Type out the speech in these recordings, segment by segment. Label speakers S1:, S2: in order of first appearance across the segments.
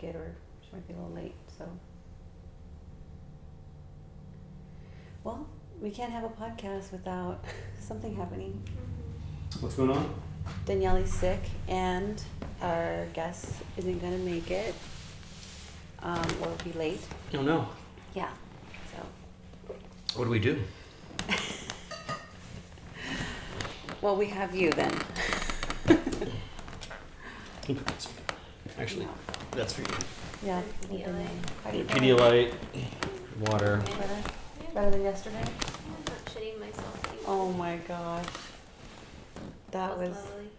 S1: it, or she might be a little late. So, well, we can't have a podcast without something happening.
S2: What's going on?
S1: Danielle's sick, and our guest isn't gonna make it, or be late.
S2: Oh no.
S1: Yeah. So.
S2: What do we do?
S1: Well, we have you then.
S2: Actually, that's for you.
S1: Yeah.
S2: Pedialyte, water.
S1: Better than yesterday?
S3: I'm not shitting myself.
S1: Oh my gosh. That was
S3: lovely.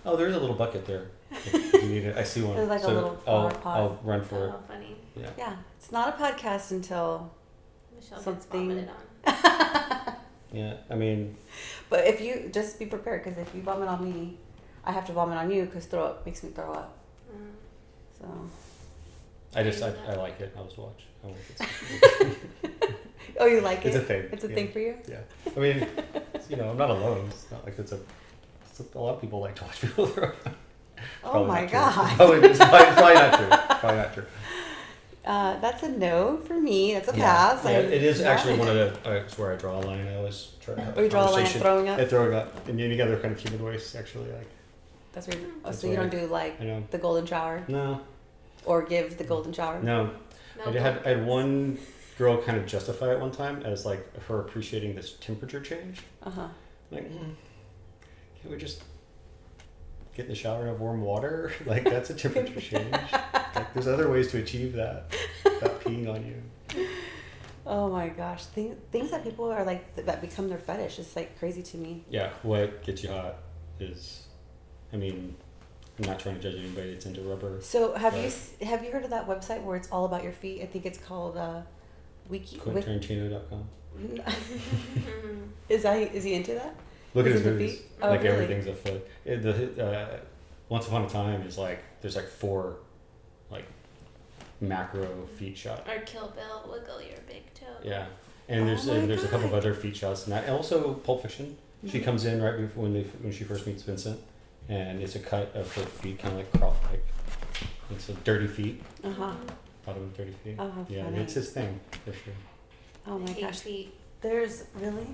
S2: Oh, there's a little bucket there. If you need it. I see one.
S1: There's like a little flower pot.
S2: I'll run for it.
S3: Oh, funny.
S2: Yeah.
S1: Yeah. It's not a podcast until
S3: Michelle
S1: something.
S3: gets vomited on.
S2: Yeah. I mean.
S1: But if you just be prepared, because if you vomit on me, I have to vomit on you because throw up makes me throw up. So.
S2: I like it. I'll just watch. I won't get sick.
S1: Oh, you like it?
S2: It's a thing.
S1: It's a thing for you?
S2: Yeah. I mean, I'm not alone. It's not like it's a lot of people like to watch people throw up.
S1: Oh my god.
S2: It's probably not true. Probably not true.
S1: That's a no for me. That's a pass.
S2: Yeah, it is actually one of the. It's where I draw a line. I always try to have
S1: you draw a line at throwing up?
S2: At throwing up. And any other kind of human waste, actually.
S1: That's weird.
S2: That's
S1: so you don't do like the golden shower?
S2: No.
S1: Or give the golden shower?
S2: No. I had one girl kind of justify it one time as like her appreciating this temperature change.
S1: Uh-huh.
S2: Like, can't we just get in the shower and have warm water? Like, that's a temperature change. Like, there's other ways to achieve that without peeing on you.
S1: Oh my gosh. Things that people are like, that become their fetish is like crazy to me.
S2: Yeah, what gets you hot is, I'm not trying to judge anybody that's into rubber.
S1: So have you heard of that website where it's all about your feet? I think it's called
S2: QuentinTarantino.com.
S1: Is he into that?
S2: Look at his movies.
S1: Oh,
S2: like
S1: really?
S2: everything's a foot. Once Upon a Time is like there's like 4 like macro feet shots.
S3: Or Kill Bill, wiggle your big toe.
S2: Yeah, and there's a couple of other feet shots, and also Pulp Fiction. Mm-hmm. She comes in right before when she first meets Vincent, and it's a cut of her feet, kind of like crop, like it's a dirty feet. Bottom of dirty feet.
S1: Oh, how
S2: yeah,
S1: funny.
S2: it's his thing for sure.
S1: Oh my gosh.
S3: Feet.
S1: There's really?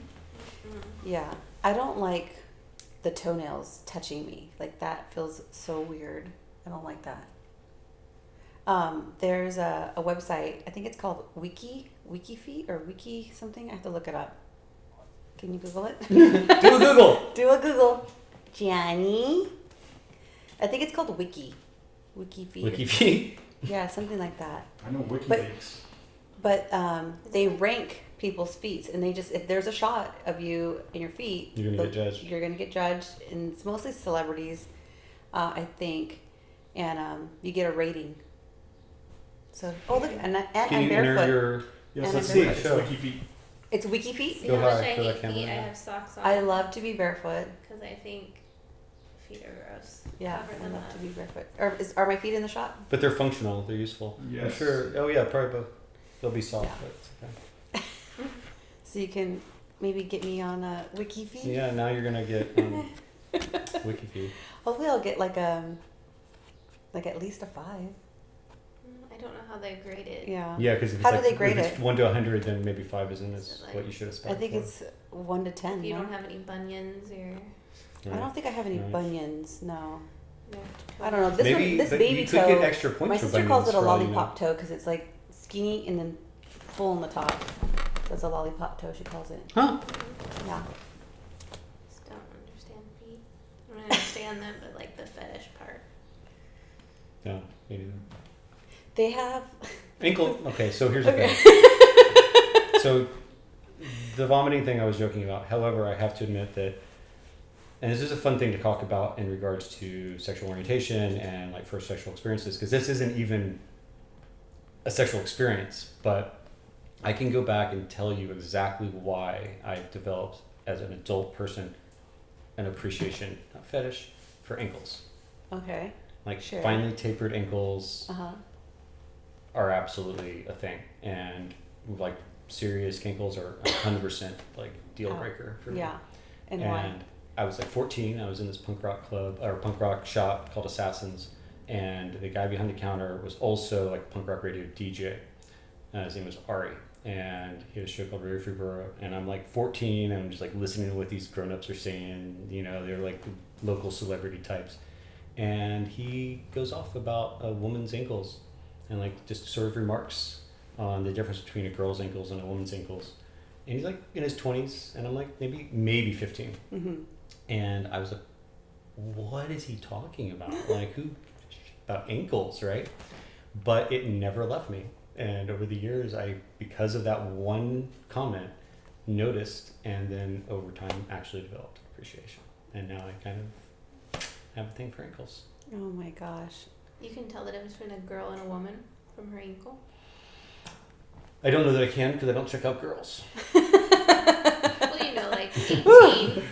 S1: Yeah. I don't like the toenails touching me. Like that feels so weird. I don't like that. There's a website, I think it's called Wiki Feet or Wiki something. I have to look it up. Can you Google it?
S2: Do a Google.
S1: Do a Google. Johnny. I think it's called Wiki Feet.
S2: Wiki Feet.
S1: Yeah, something like that.
S4: I know WikiLeaks.
S1: But they rank people's feet, and they just, if there's a shot of you and your feet,
S2: you're gonna get judged.
S1: You're gonna get judged, and it's mostly celebrities, I think, and you get a rating. So look, and I'm barefoot.
S2: Yes,
S1: And
S2: let's
S1: I'm
S2: see.
S1: barefoot.
S2: Show.
S4: Wiki feet.
S1: It's Wiki Feet.
S3: See
S2: Go
S3: how much
S2: hard
S3: I
S2: for that
S3: hate
S2: camera.
S3: feet? I have socks on.
S1: I love to be barefoot.
S3: Because I think feet are gross.
S1: Yeah,
S3: Cover
S1: I
S3: them
S1: love
S3: up.
S1: to be barefoot. Are my feet in the shot?
S2: But they're functional. They're useful.
S4: Yes.
S2: I'm sure. Oh yeah, probably both. They'll be soft,
S1: Yeah.
S2: but it's okay.
S1: So you can maybe get me on a Wiki Feet.
S2: Yeah, now you're gonna get Wiki Feet.
S1: Hopefully, I'll get like at least a 5.
S3: I don't know how they're graded.
S1: Yeah.
S2: Yeah, because
S1: How do they grade
S2: if it's
S1: it?
S2: 1 to 100, then maybe 5 isn't as
S3: Is it like-
S2: what you should expect.
S1: I think it's 1 to 10.
S3: If you
S1: no?
S3: don't have any bunions or...
S1: I don't think I have any
S2: Right.
S1: bunions. No.
S3: no
S1: I don't know. This
S2: Maybe
S1: this
S2: but
S1: baby
S2: you could
S1: toe.
S2: get extra points
S1: My
S2: for
S1: sister calls it a
S2: bunions for all you know.
S1: lollipop toe because it's like skinny and then full on the top. So it's a lollipop toe. She calls it.
S2: Huh?
S1: Yeah.
S3: Just don't understand feet. I don't understand them, but like the fetish part.
S2: No, maybe not.
S1: They have.
S2: Ankle. Okay, so here's the thing. So the vomiting thing I was joking about. However, I have to admit that, and this is a fun thing to talk about in regards to sexual orientation and like first sexual experiences, because this isn't even a sexual experience, but I can go back and tell you exactly why I've developed as an adult person an appreciation, not fetish, for ankles.
S1: Okay.
S2: Like
S1: Sure.
S2: finely tapered ankles
S1: Uh-huh.
S2: are absolutely a thing, and like serious kinkles are 100% like deal breaker for me.
S1: Yeah. And why?
S2: I was like 14. I was in this punk rock club or punk rock shop called Assassins, And the guy behind the counter was also like a punk rock radio DJ. His name was Ari. And he had a show called Radio Free Borough. And I'm like 14, and I'm just like listening to what these grown-ups are saying. You know, they're like local celebrity types. And he goes off about a woman's ankles and like just sort of remarks on the difference between a girl's ankles and a woman's ankles. And he's like in his 20s, and I'm like maybe 15. Mm-hmm. And I was like, what is he talking about? Like, about ankles, right? But it never left me. And over the years, because of that one comment, noticed, and then over time actually developed appreciation. And now I kind of have a thing for ankles.
S1: Oh my gosh.
S3: You can tell the difference between a girl and a woman from her ankle?
S2: I don't know that I can because I don't check out girls.
S3: Well, you know, like 18.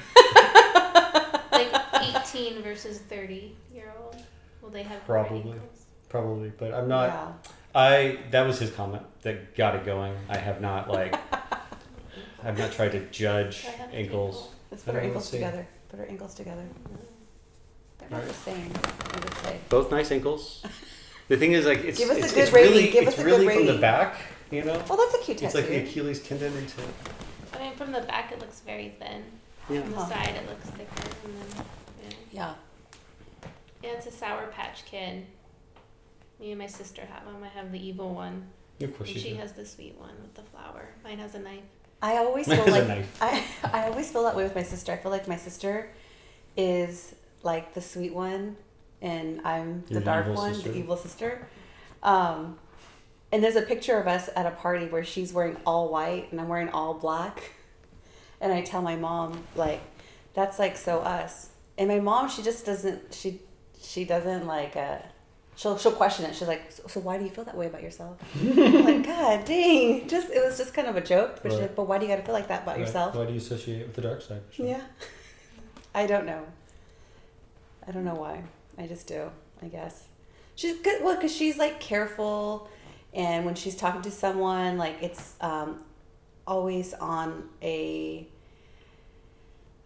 S3: Like 18 versus 30-year-old. Will they have
S2: Probably.
S3: ankles?
S2: Probably, but I'm not. Yeah. That was his comment that got it going. I have not I've not tried to judge ankles.
S1: Let's put our ankles together. Put our ankles together. They're not the same, I would say.
S2: Both nice ankles. The thing is, like, it's
S1: Give us a
S2: it's,
S1: good
S2: it's
S1: rating.
S2: really
S1: Give us
S2: it's
S1: a
S2: really
S1: good
S2: from
S1: rating.
S2: the back, you know.
S1: Well, that's a cute tattoo.
S2: It's like the Achilles tendon into.
S3: I mean, from the back it looks very thin.
S2: Yeah.
S3: From the side it looks thicker, and then
S1: Yeah.
S3: Yeah, it's a Sour Patch Kid. Me and my sister have them. I have the evil one.
S2: Of course
S3: And
S2: you
S3: she
S2: do.
S3: has the sweet one with the flower. Mine has a knife.
S1: I always feel
S2: There's a
S1: like
S2: knife.
S1: I always feel that way with my sister. I feel like my sister is like the sweet one, and I'm the
S2: You're
S1: dark
S2: evil
S1: one,
S2: sister.
S1: the evil sister. And there's a picture of us at a party where she's wearing all white and I'm wearing all black. And I tell my mom, like, that's like so us. And my mom, she just doesn't. She doesn't like. She'll question it. She's like, so why do you feel that way about yourself? I'm like, God dang. It was just kind of a joke. But she's like, but why do you got to feel like that about yourself?
S2: Why do you associate with the dark side?
S1: Yeah. I don't know. I don't know why. I just do, I guess. She's good. Well, because she's like careful. And when she's talking to someone, like it's always on I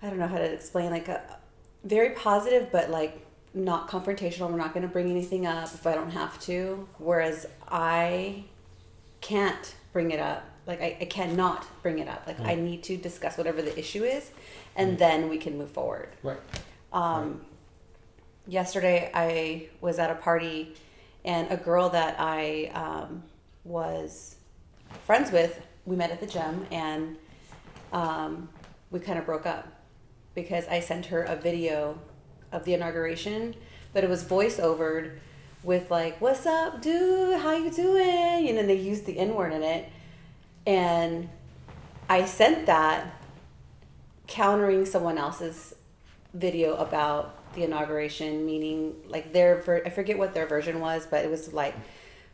S1: don't know how to explain, like a very positive, but like not confrontational. We're not going to bring anything up if I don't have to. Whereas I can't bring it up. Like I cannot bring it up. Like I need to discuss whatever the issue is, and then we can move forward.
S2: Right.
S1: Yesterday I was at a party, and a girl that I was friends with, we met at the gym, and we kind of broke up because I sent her a video of the inauguration, but it was voice-overed with like, "What's up, dude? How you doing?" And then they used the N-word in it. And I sent that countering someone else's video about the inauguration, meaning like I forget what their version was, but it was like,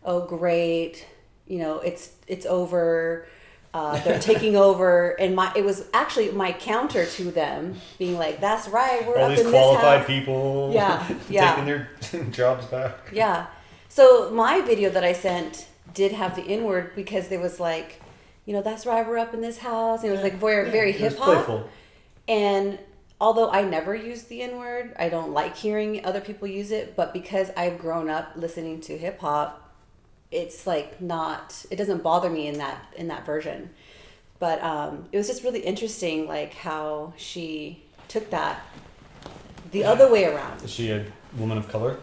S1: "Oh, great, it's over. They're taking over." And it was actually my counter to them being like, "That's right, we're
S2: all
S1: up
S2: these
S1: in this
S2: qualified
S1: house."
S2: people.
S1: Yeah.
S2: Taking their jobs back.
S1: Yeah. So my video that I sent did have the N-word because there was like, "That's right, we're up in this house." And it was like very
S2: it was
S1: hip hop.
S2: playful.
S1: And although I never use the N-word, I don't like hearing other people use it, but because I've grown up listening to hip hop, it's like it doesn't bother me in that version. But it was just really interesting, like how she took that the other way around.
S2: Is she a woman of color?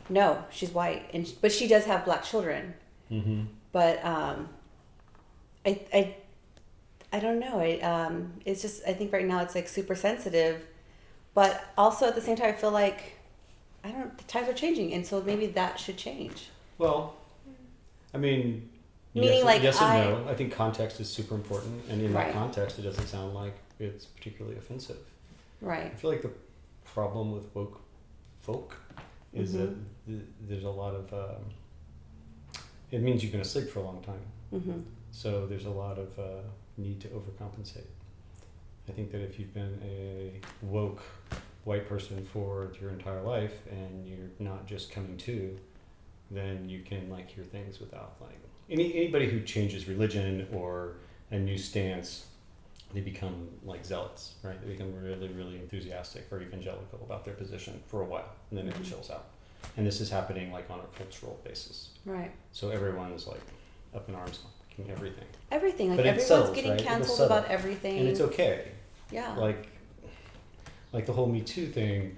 S1: No, she's white, but she does have black children. Mm-hmm. But I don't know. It's just, I think right now it's like super sensitive, but also at the same time I feel like the times are changing, and so maybe that should change.
S2: Well, I mean,
S1: Meaning
S2: yes and no. I think context is super important, and in that
S1: Right.
S2: context, it doesn't sound like it's particularly offensive.
S1: Right.
S2: I feel like the problem with woke folk is that there's a lot of it means you've been asleep for a long time.
S1: Mm-hmm.
S2: So there's a lot of need to overcompensate. I think that if you've been a woke white person for your entire life and you're not just coming to, then you can like hear things without like anybody who changes religion or a new stance, they become like zealots, right? They become really, really enthusiastic or evangelical about their position for a while, and then it chills out. And this is happening like on a cultural basis.
S1: Right.
S2: So everyone is like up in arms, liking everything.
S1: Everything. Like
S2: But it
S1: everyone's
S2: settles,
S1: getting
S2: right? It'll
S1: canceled
S2: settle.
S1: about everything.
S2: And it's okay.
S1: Yeah.
S2: Like the whole Me Too thing.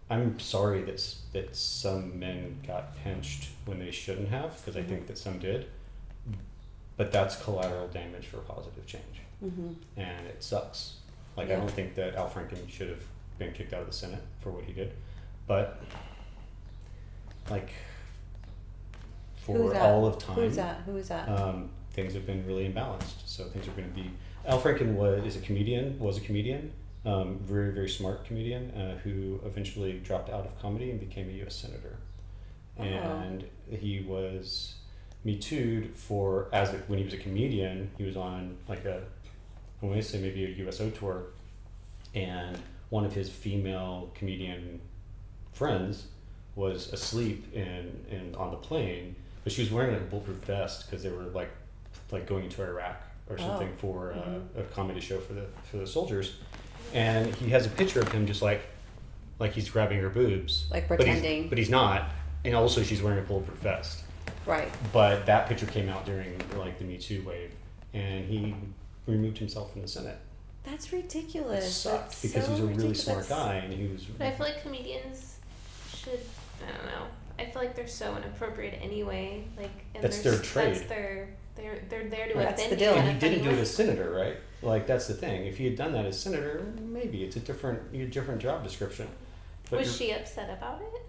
S2: I'm sorry that some men got pinched when they shouldn't have, because I think that some did. But that's collateral damage for positive change.
S1: Mm-hmm.
S2: And it sucks. Like,
S1: Yeah.
S2: I don't think that Al Franken should have been kicked out of the Senate for what he did. But, like, for all of time,
S1: Who is that?
S2: things have been really imbalanced. So things are going to be. Al Franken was a comedian, very, very smart comedian who eventually dropped out of comedy and became a U.S. senator.
S1: Oh.
S2: And he was Me Too'd when he was a comedian. He was on like I want to say maybe a USO tour, and one of his female comedian friends was asleep on the plane, but she was wearing like a bulletproof vest because they were like going into Iraq or something for a comedy show for the soldiers, and he has a picture of him just like he's grabbing her boobs,
S1: Like pretending,
S2: but he's not, and also she's wearing a bulletproof vest.
S1: Right.
S2: But that picture came out during like the Me Too wave, and he removed himself from the Senate.
S1: That's ridiculous.
S2: It sucked
S1: That's
S2: because
S1: so
S2: he's a really
S1: ridiculous.
S2: smart guy, and he was.
S3: But I feel like comedians should, I don't know. I feel like they're so inappropriate anyway. Like, and
S2: That's their trade.
S3: That's they're there to
S1: Right. That's
S3: offend
S1: the deal.
S3: you.
S2: And
S3: in
S2: he
S3: a
S2: didn't
S3: funny
S2: do it
S3: way.
S2: as senator, right? Like that's the thing. If he had done that as senator, maybe it's a different job description. But
S3: Was she upset about it?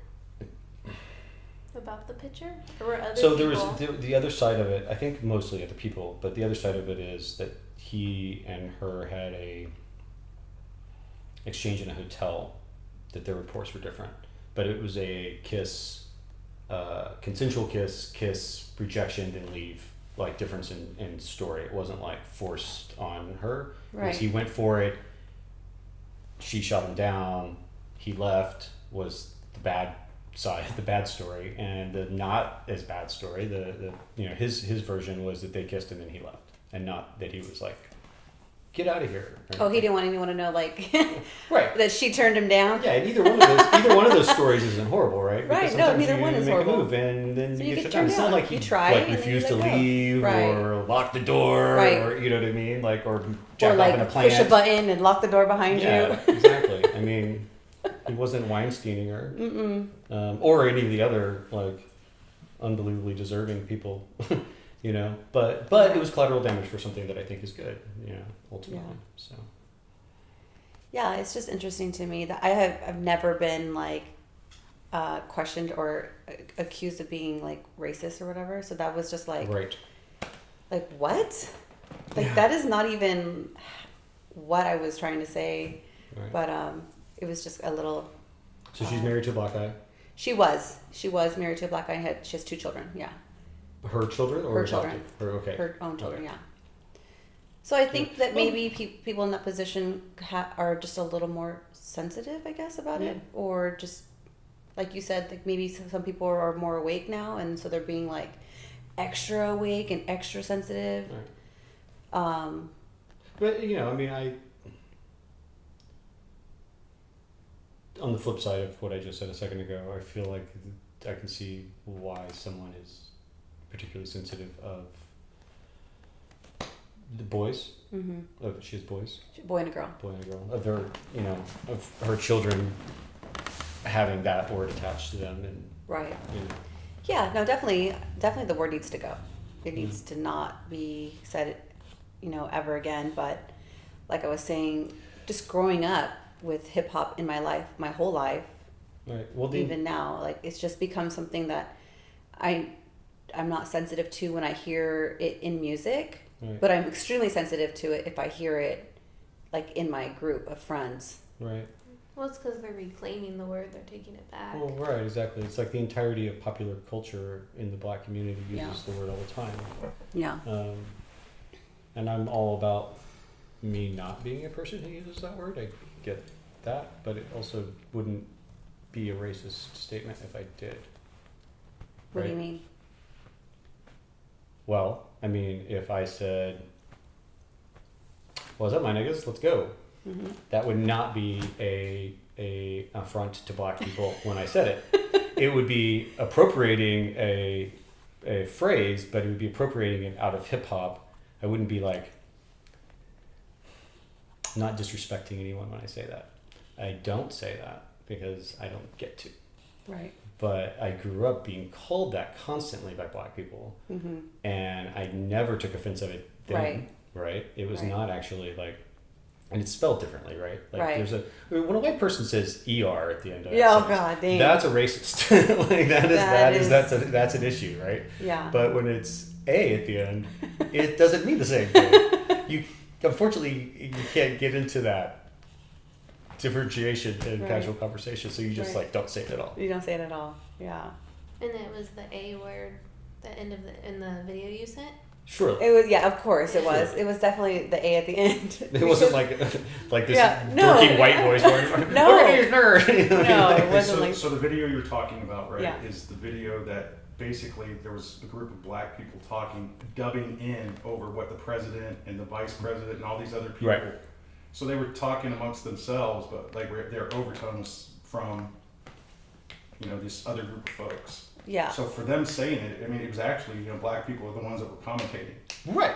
S3: About the picture? Or were other
S2: so
S3: people?
S2: there was the other side of it. I think mostly other people, but the other side of it is that he and her had a exchange in a hotel. That their reports were different, but it was a kiss, consensual kiss, rejection, then leave. Like difference in story. It wasn't like forced on her.
S1: Right.
S2: Because he went for it. She shot him down. He left. Was the bad side, the bad story, and the not as bad story. The his version was that they kissed and then he left, and not that he was like, get out of here. Right?
S1: Oh, he didn't want anyone to know, like,
S2: Right.
S1: that she turned him down.
S2: Yeah, and either one of those stories isn't horrible, right?
S1: Right,
S2: Because
S1: no,
S2: sometimes
S1: neither
S2: you
S1: one is
S2: make
S1: horrible.
S2: a move and then
S1: So
S2: you
S1: you
S2: get
S1: get
S2: shut down.
S1: turned
S2: It's not
S1: down.
S2: like
S1: You
S2: he
S1: try
S2: like
S1: and then you
S2: refused to
S1: let go.
S2: leave
S1: Right.
S2: or lock the door
S1: Right.
S2: or you know what I mean, like or
S1: Or
S2: jack off in a
S1: like
S2: plant.
S1: push a button and lock the door behind
S2: Yeah,
S1: you.
S2: exactly. I mean, he wasn't Weinsteining her, or any of the other like unbelievably deserving people, you know. But it was collateral damage for something that I think is good, you know, ultimately.
S1: Yeah.
S2: So
S1: Yeah, it's just interesting to me that I've never been like questioned or accused of being like racist or whatever. So that was just like
S2: right.
S1: like what? Like
S2: Yeah.
S1: that is not even what I was trying to say.
S2: Right.
S1: But it was just a little.
S2: So she's married to a black guy.
S1: She was married to a black guy. She has 2 children. Yeah,
S2: Her children or
S1: Her
S2: adopted?
S1: children.
S2: Her okay.
S1: her own children.
S2: Okay.
S1: Yeah. So I think that
S2: Well-
S1: maybe people in that position are just a little more sensitive, I guess, about it, or just like you said, like maybe some people are more awake now, and so they're being like extra awake and extra sensitive.
S2: Right. But you know, I mean, on the flip side of what I just said a second ago, I feel like I can see why someone is particularly sensitive of the boys.
S1: Mm-hmm.
S2: She has boys,
S1: Boy and a girl.
S2: boy and a girl. Of their, you know, of her children having that word attached to them, and
S1: Right.
S2: you know,
S1: Yeah. No. Definitely. The word needs to go. It needs to not be said, ever again. But like I was saying, just growing up with hip hop in my life, my whole life,
S2: right. Well,
S1: even now, like it's just become something that I'm not sensitive to when I hear it in music,
S2: right.
S1: but I'm extremely sensitive to it if I hear it like in my group of friends.
S2: Right.
S3: Well, it's because they're reclaiming the word. They're taking it back.
S2: Well, right, exactly. It's like the entirety of popular culture in the black community uses
S1: Yeah.
S2: the word all the time.
S1: Yeah.
S2: And I'm all about me not being a person who uses that word. I get that, but it also wouldn't be a racist statement if I did.
S1: What do you
S2: Right.
S1: mean?
S2: Well, I mean, if I said, "What's up, my niggas? Let's go," that would not be a affront to black people when I said it. it would be appropriating a phrase, but it would be appropriating it out of hip hop. I wouldn't be like, not disrespecting anyone when I say that. I don't say that because I don't get to.
S1: Right.
S2: But I grew up being called that constantly by Black people, and I never took offense of it then. Right. It was not actually like, and it's spelled differently, right? Like there's when a white person says ER at the end of it,
S1: oh god, dang.
S2: that's a racist. Like that's an issue, right?
S1: Yeah.
S2: But when it's A at the end, it doesn't mean the same thing. Unfortunately, you can't get into that differentiation in casual conversation, so you just like don't say it at all.
S1: You don't say it at all. Yeah.
S3: And it was the A word, the end of in the video you sent.
S2: Sure.
S1: It was, of course it was. It was definitely the A at the end.
S2: It wasn't like this dorky white voice going,
S1: no.
S2: Look at these nerds.
S1: No, it wasn't like.
S4: So the video you're talking about, right, is the video that basically there was a group of Black people talking, dubbing in over what the president and the vice president and all these other people.
S2: Right.
S4: So they were talking amongst themselves, but like their overtones from, this other group of folks.
S1: Yeah.
S4: So for them saying it, I mean, it was actually, Black people are the ones that were commentating.
S2: Right.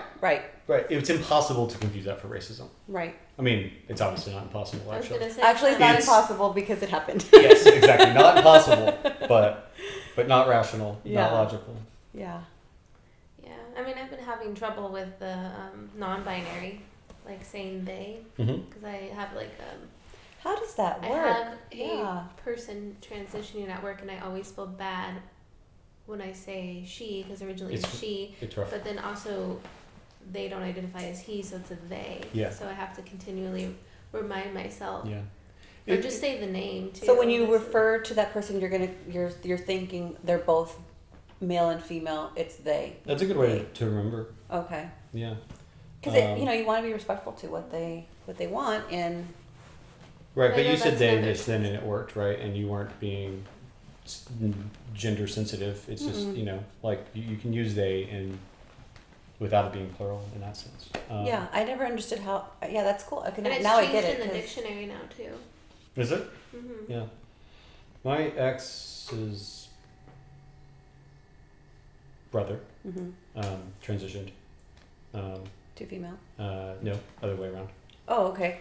S2: It's impossible to confuse that for racism.
S1: Right.
S2: I mean, it's obviously not impossible, actually.
S3: I was gonna say,
S1: actually, it's not impossible because it happened.
S2: Yes, exactly. Not impossible, but not rational, not logical.
S1: Yeah.
S3: Yeah. I mean, I've been having trouble with the non-binary, like saying they, because I have like
S1: How does that work?
S3: I have a person transitioning at work, and I always feel bad when I say she, because originally it's she.
S2: It's rough.
S3: But then also, they don't identify as he, so it's a they.
S2: Yeah.
S3: So I have to continually remind myself.
S2: Yeah.
S3: Or just say the name too.
S1: So when you refer to that person, you're thinking they're both male and female. It's they.
S2: That's a good way to remember.
S1: Okay.
S2: Yeah.
S1: Because you want to be respectful to what they want, and.
S2: Right, but you said they this then, and it worked, right? And you weren't being gender sensitive. It's just like you can use they and without it being plural in that sense.
S1: Yeah, I never understood how. Yeah, that's cool. Okay,
S3: And it's
S1: now I
S3: changed
S1: get it.
S3: in the dictionary now too.
S2: Is it?
S3: Mm-hmm.
S2: Yeah. My ex's brother transitioned.
S1: To female.
S2: No, other way around.
S1: Oh, okay.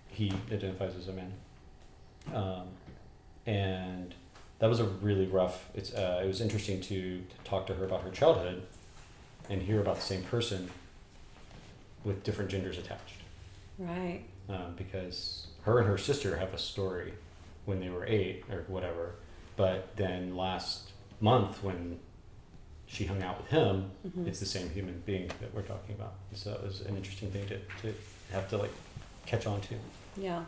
S2: He identifies as a man, and that was a really rough. It was interesting to talk to her about her childhood, and hear about the same person with different genders attached.
S1: Right.
S2: Because her and her sister have a story when they were 8 or whatever, but then last month when she hung out with him, it's the same human being that we're talking about. So that was an interesting thing to have to like catch on to.
S1: Yeah.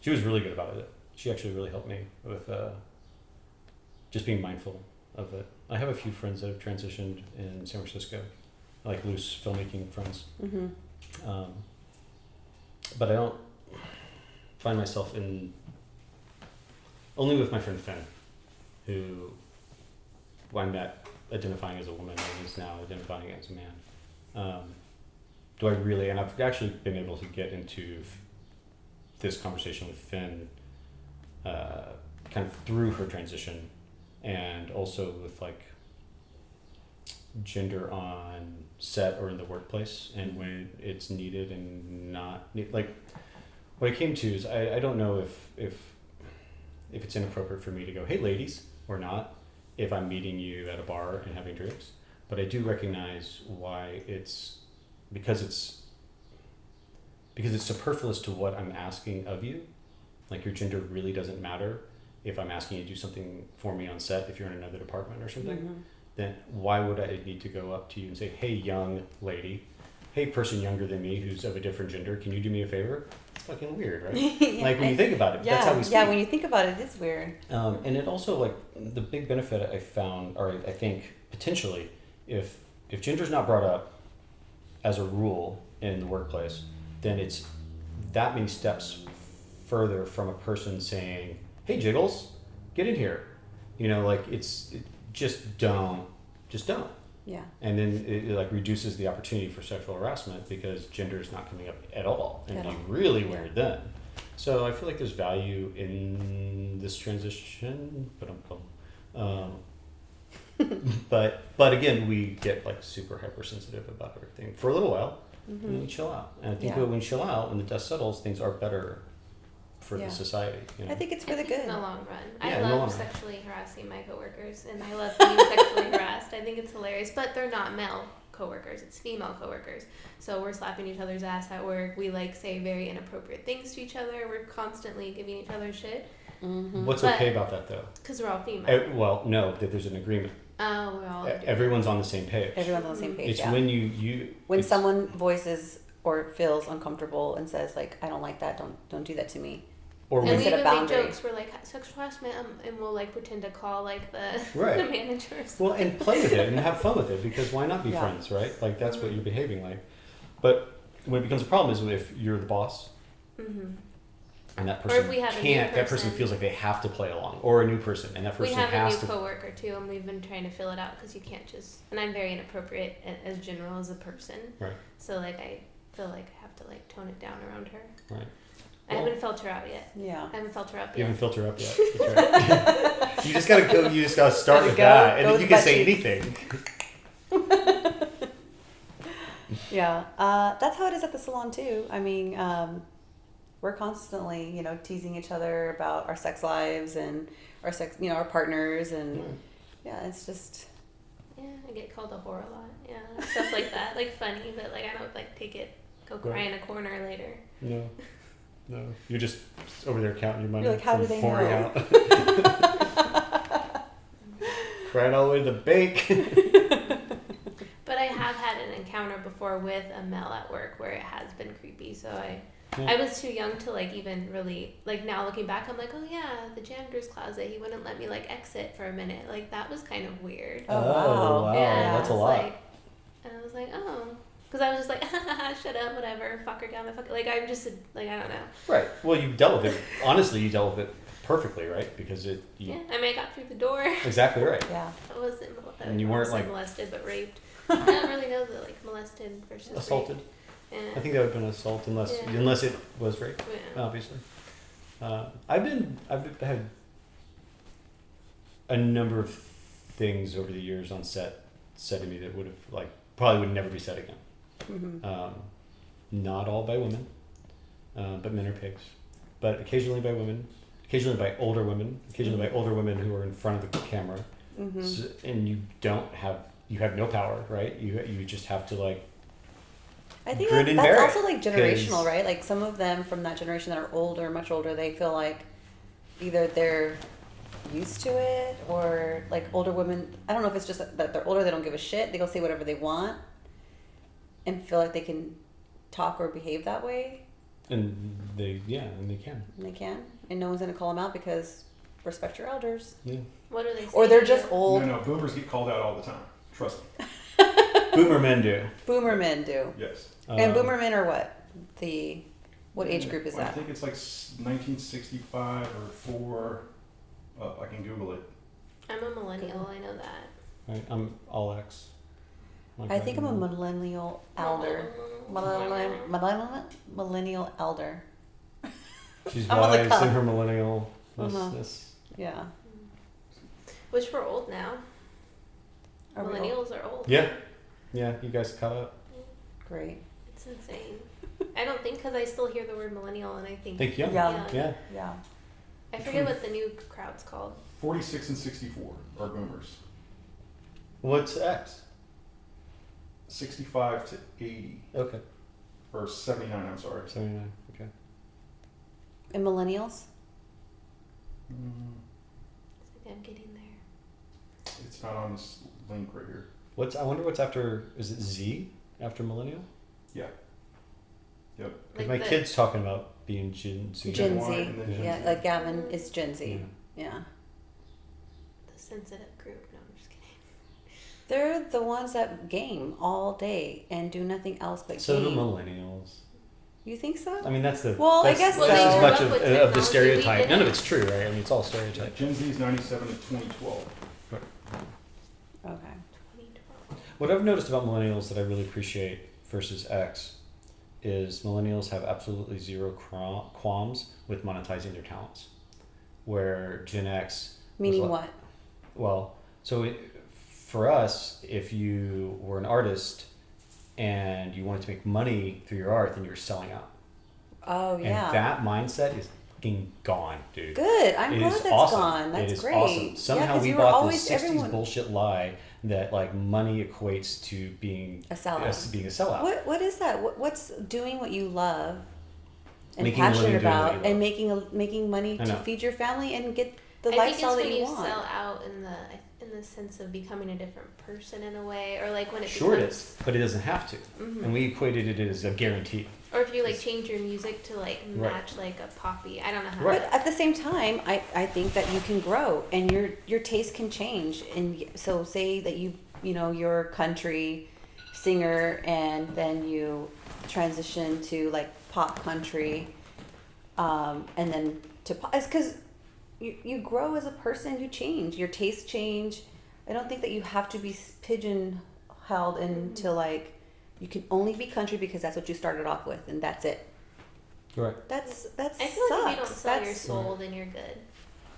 S2: She was really good about it. She actually really helped me with just being mindful of it. I have a few friends that have transitioned in San Francisco, like loose filmmaking friends. But I don't find myself only with my friend Finn, who I met identifying as a woman and is now identifying as a man. Do I really, and I've actually been able to get into this conversation with Finn kind of through her transition, and also with like gender on set or in the workplace, and when it's needed and not like what I came to is I don't know if it's inappropriate for me to go, hey ladies, or not, if I'm meeting you at a bar and having drinks, but I do recognize why because it's superfluous to what I'm asking of you. Like your gender really doesn't matter if I'm asking you to do something for me on set. If you're in another department or something, then why would I need to go up to you and say, hey young lady, hey person younger than me who's of a different gender, can you do me a favor? It's fucking weird, right? Like when you think about it, that's how we speak.
S1: Yeah, when you think about it, it's weird.
S2: And it also, like, the big benefit I found, or I think potentially, if gender's not brought up as a rule in the workplace, then it's that many steps further from a person saying, hey Jiggles, get in here. Just don't.
S1: Yeah.
S2: And then it like reduces the opportunity for sexual harassment because gender is not coming up at all, and it'd be really weird then. So I feel like there's value in this transition, but again, we get like super hypersensitive about everything for a little while, and then we chill out. And I think when we chill out, when the dust settles, things are better for the society. You know?
S1: I think it's for the good.
S3: In the long run.
S2: Yeah,
S3: I love sexually harassing my coworkers, and I love being sexually harassed. I think it's hilarious, but they're not male coworkers, it's female coworkers. So we're slapping each other's ass at work. We like say very inappropriate things to each other. We're constantly giving each other shit.
S2: What's okay about that though?
S3: Because we're all female.
S2: Well, no, that there's an agreement.
S3: Oh, we're all
S2: Everyone's on the same page.
S1: Everyone's on the same page.
S2: It's when you
S1: when someone voices or feels uncomfortable and says like, I don't like that, don't do that to me.
S2: Or
S3: and
S2: we
S3: we
S1: set a
S3: even
S1: boundary.
S3: make jokes. We're like sexual harassment, and we'll like pretend to call like the the managers.
S2: Well, and play with it and have fun with it, because why not be friends, right? Like that's what you're behaving like. But when it becomes a problem is if you're the boss, and that person
S3: or if we have
S2: can't. That person feels like they have to play along, or a new person, and that person has to.
S3: We have a new coworker too, and we've been trying to fill it out because you can't just. And I'm very inappropriate as general as a person.
S2: Right.
S3: So like I feel like I have to like tone it down around her.
S2: Right.
S3: I haven't felt her out yet.
S1: Yeah.
S3: I haven't felt her up
S2: You
S3: yet.
S2: haven't filtered up yet. That's right. You just gotta go. You just gotta start with that, and then you can say anything.
S1: Yeah, that's how it is at the salon too. I mean, we're constantly, teasing each other about our sex lives and our sex, our partners, and yeah, it's just.
S3: Yeah, I get called a whore a lot. Yeah, stuff like that, like funny, but like I don't like take it, go cry in a corner later.
S2: No, you're just over there counting your money.
S1: You're like, how do they
S2: pouring
S1: know?
S2: Out. Crying all the way to the bank.
S3: But I have had an encounter before with a male at work where it has been creepy. So I was too young to like even really like now looking back, I'm like, oh yeah, the janitor's closet. He wouldn't let me like exit for a minute. Like that was kind of weird.
S1: Oh wow,
S3: And
S2: that's a
S3: I was
S2: lot.
S3: Like, and I was like, oh, because I was just like, shut up, whatever, fuck her down the fuck. Like I'm just like I don't know.
S2: Right. Well, you dealt with it. Honestly, you dealt with it perfectly, right? Because I
S3: mean, I got through the door.
S2: Exactly right.
S1: Yeah.
S3: I wasn't.
S2: And you weren't like
S3: molested, but raped. I don't really know the like molested versus
S2: assaulted.
S3: Rape. Yeah.
S2: I think that would have been assault unless it was rape, obviously. I've had a number of things over the years on set said to me that would have probably would never be said again.
S1: Mm-hmm.
S2: Not all by women, but men are pigs. But occasionally by women, occasionally by older women, occasionally by older women who are in front of the camera, so, and you have no power, right? You just have to like.
S1: I think
S2: grin and
S1: that's
S2: bear
S1: also
S2: it,
S1: like generational, right? Like some of them from that generation that are older, much older, they feel like either they're used to it or like older women. I don't know if it's just that they're older, they don't give a shit. They go say whatever they want and feel like they can talk or behave that way.
S2: And they can.
S1: And they can, and no one's gonna call them out because respect your elders.
S2: Yeah.
S3: What are they saying?
S1: Or they're just old.
S4: No, boomers get called out all the time. Trust me.
S2: Boomer men do.
S1: Boomer men do.
S4: Yes.
S1: And boomer men are what? What age group is
S4: I
S1: that?
S4: think it's like 1965 or 4. I can Google it.
S3: I'm a millennial. I know that.
S2: Right, I'm all X.
S1: I think I'm a millennial elder. Millennial elder.
S2: She's
S1: I'm on the
S2: wise
S1: cusp.
S2: in her millennialness.
S1: Yeah.
S3: Which we're old now.
S1: Are we
S3: Millennials are old.
S2: Yeah, you guys caught up.
S1: Great.
S3: It's insane. I don't think because I still hear the word millennial and I think.
S2: Think young.
S1: Young.
S2: Yeah.
S1: Yeah.
S3: I forget what the new crowd's called.
S4: 46 and 64 are boomers.
S2: What's X?
S4: 65 to 80.
S2: Okay.
S4: Or 79, I'm sorry.
S2: 79. Okay.
S1: And millennials?
S3: I'm getting there.
S4: It's not on this link right here.
S2: I wonder what's after. Is it Z after millennial?
S4: Yeah. Yep.
S2: Because my kid's talking about being Gen Z.
S1: Gen
S4: Y
S1: Z.
S4: and then Gen
S1: Yeah,
S4: Z.
S1: like Gavin is Gen Z. Yeah.
S3: The sensitive group. No, I'm just kidding.
S1: They're the ones that game all day and do nothing else but
S2: So do
S1: game.
S2: millennials.
S1: You think so?
S2: I mean, that's the.
S1: Well, I
S2: that's,
S1: guess
S2: that's
S1: so.
S2: as much
S3: They grew up with
S2: of the
S3: technology,
S2: stereotype.
S3: we
S2: None of
S3: didn't.
S2: it's true, right? I mean, it's all stereotype.
S4: Gen Z is 97 to 2012.
S1: Okay.
S3: 2012.
S2: What I've noticed about millennials that I really appreciate versus X is millennials have absolutely zero qualms with monetizing their talents, where Gen X
S1: Meaning what?
S2: Well, so for us, if you were an artist and you wanted to make money through your art, then you're selling out.
S1: Oh, yeah.
S2: And that mindset is fucking gone, dude.
S1: Good. I'm glad that's
S2: awesome.
S1: gone. That's
S2: it is
S1: great.
S2: Awesome. Somehow we bought this 60s bullshit lie that like money equates to being
S1: a sellout.
S2: Being a sellout.
S1: What is that? What's doing what you love and
S2: Making a living
S1: passionate
S2: doing what
S1: about,
S2: you
S1: and
S2: love.
S1: making money to feed your family and get the lifestyle that you want?
S3: I think it's when you sell out in the sense of becoming a different person in a way, or like when it
S2: Sure
S3: becomes,
S2: it is, but it doesn't have to.
S3: Mm-hmm.
S2: And we equated it as a guarantee.
S3: Or if you like change your music to like match like a poppy, I don't know how.
S2: Right.
S1: But at the same time, I think that you can grow and your taste can change. And so say that you're a country singer and then you transition to like pop country, and then to pop. It's because you grow as a person, you change, your tastes change. I don't think that you have to be pigeonholed into like, you can only be country because that's what you started off with and that's it.
S2: Right.
S1: That's
S3: I feel
S1: sucks.
S3: like if you don't sell your soul, then you're good.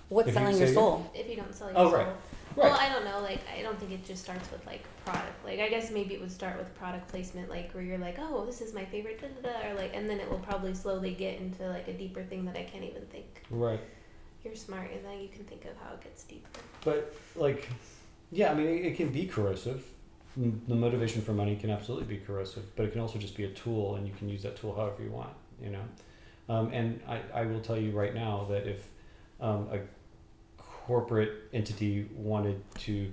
S1: What's
S2: If
S1: selling
S2: you
S1: your
S2: say
S1: soul?
S3: If you don't sell your
S2: Oh,
S3: soul.
S2: right.
S3: Well, I don't know. Like, I don't think it just starts with like product. Like, I guess maybe it would start with product placement, like where you're like, oh, this is my favorite, da da da, or like, and then it will probably slowly get into like a deeper thing that I can't even think.
S2: Right.
S3: You're smart, and then you can think of how it gets deeper.
S2: But like, yeah, I mean, it can be corrosive. The motivation for money can absolutely be corrosive, but it can also just be a tool, and you can use that tool however you want, you know. And I will tell you right now that if a corporate entity wanted to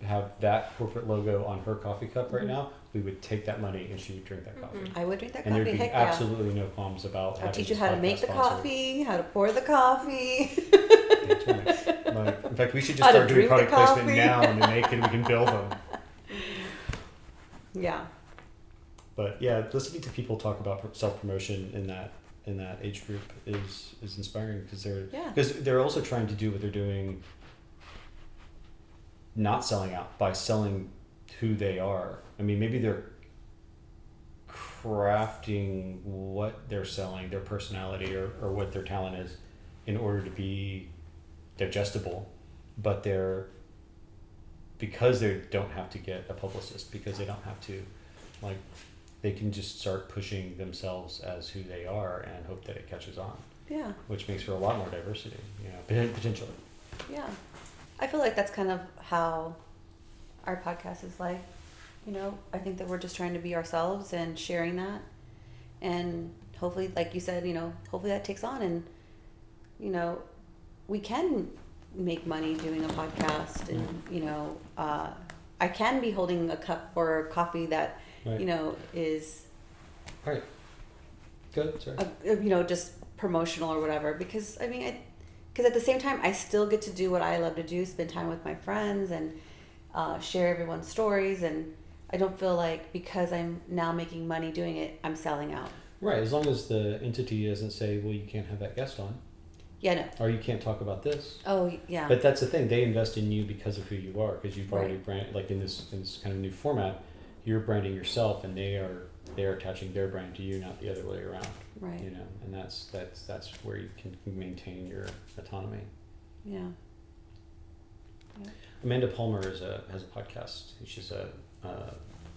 S2: have that corporate logo on her coffee cup right now, we would take that money and she would drink that coffee.
S1: I would drink that
S2: And
S1: coffee.
S2: there'd be
S1: Heck yeah.
S2: absolutely no qualms about
S1: I'll
S2: having
S1: teach you
S2: this
S1: how to
S2: podcast
S1: make the
S2: sponsored.
S1: coffee, how to pour the coffee.
S2: That's right. Like, in fact, we should just
S1: How to
S2: start doing
S1: drink the
S2: product placement
S1: coffee.
S2: now, and then we can build them.
S1: Yeah.
S2: But yeah, listening to people talk about self-promotion in that age group is inspiring because they're also trying to do what they're doing, not selling out, by selling who they are. I mean, maybe they're crafting what they're selling, their personality or what their talent is, in order to be digestible, but because they don't have to get a publicist, because they don't have to, like, they can just start pushing themselves as who they are and hope that it catches on.
S1: Yeah.
S2: Which makes for a lot more diversity, potentially.
S1: Yeah. I feel like that's kind of how our podcast is like. I think that we're just trying to be ourselves and sharing that. And hopefully, like you said, hopefully that takes on and, we can make money doing a podcast and, I can be holding a cup or coffee that,
S2: Right.
S1: is,
S2: Right. Good, sorry.
S1: just promotional or whatever. Because, because at the same time, I still get to do what I love to do, spend time with my friends and share everyone's stories. And I don't feel like because I'm now making money doing it, I'm selling out.
S2: Right, as long as the entity doesn't say, well, you can't have that guest on.
S1: Yeah, no.
S2: Or you can't talk about this.
S1: Oh, yeah.
S2: But that's the thing, they invest in you because of who you are, because you've already
S1: Right.
S2: brand, like in this kind of new format, you're branding yourself and they're attaching their brand to you, not the other way around.
S1: Right.
S2: And that's where you can maintain your autonomy.
S1: Yeah.
S2: Amanda Palmer has a podcast. She's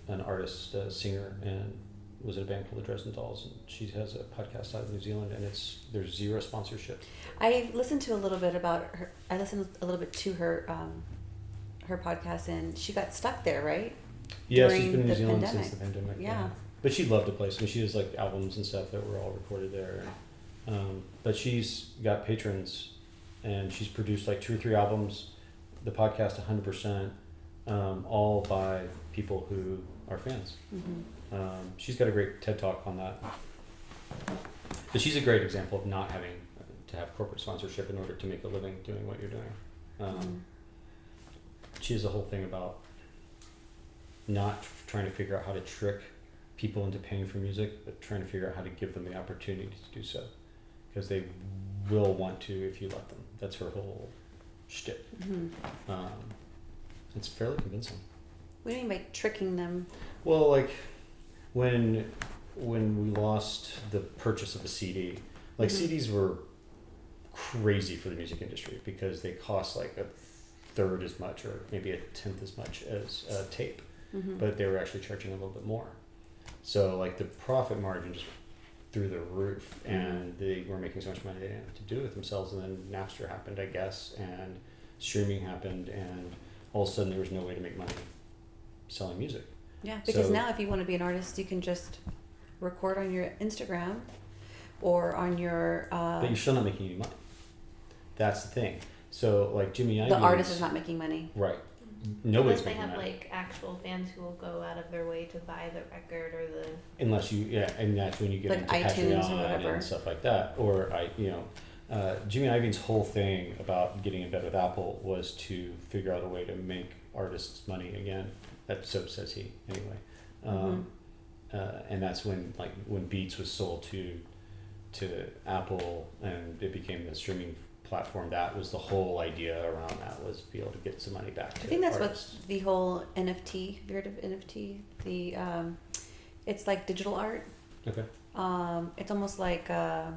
S2: an artist, singer, and was in a band called the Dresden Dolls. And she has a podcast out of New Zealand, and there's zero sponsorship.
S1: I listened to a little bit about her. I listened a little bit to her her podcast, and she got stuck there, right?
S2: Yeah,
S1: During
S2: she's been in New
S1: the
S2: Zealand
S1: pandemic.
S2: since the pandemic.
S1: Yeah.
S2: But she loved the place. I mean, she has like albums and stuff that were all recorded there. But she's got patrons, and she's produced like 2 or 3 albums. The podcast 100%, all by people who are fans.
S1: Mm-hmm.
S2: She's got a great TED Talk on that. But she's a great example of not having to have corporate sponsorship in order to make a living doing what you're doing. She has a whole thing about not trying to figure out how to trick people into paying for music, but trying to figure out how to give them the opportunity to do so, because they will want to if you let them. That's her whole shtick.
S1: Mm-hmm.
S2: It's fairly convincing.
S1: What do you mean by tricking them?
S2: Well, like when when we lost the purchase of a CD, like CDs were crazy for the music industry because they cost like a third as much or maybe a tenth as much as tape, but they were actually charging a little bit more. So like the profit margin just through the roof, and they were making so much money they didn't have to do it with themselves. And then Napster happened, I guess, and streaming happened, and all of a sudden there was no way to make money selling music.
S1: Yeah, because now if you want to be an artist, you can just record on your Instagram or on your.
S2: But you're still not making any money. That's the thing. So like Jimmy Iovine.
S1: The artist is not making money.
S2: Right. Nobody's
S3: Unless they
S2: making
S3: have
S2: money.
S3: like actual fans who will go out of their way to buy the record or the.
S2: Unless you, and that's when you get
S1: Like
S2: into
S1: iTunes or
S2: Patreon
S1: whatever.
S2: and stuff like that. Or Jimmy Iovine's whole thing about getting in bed with Apple was to figure out a way to make artists money again. So says he, anyway. And that's when Beats was sold to Apple and it became the streaming platform. That was the whole idea around that, was be able to get some money back to
S1: I think that's
S2: artists.
S1: what the whole NFT, have you heard of NFT? It's like digital art.
S2: Okay.
S1: It's almost like I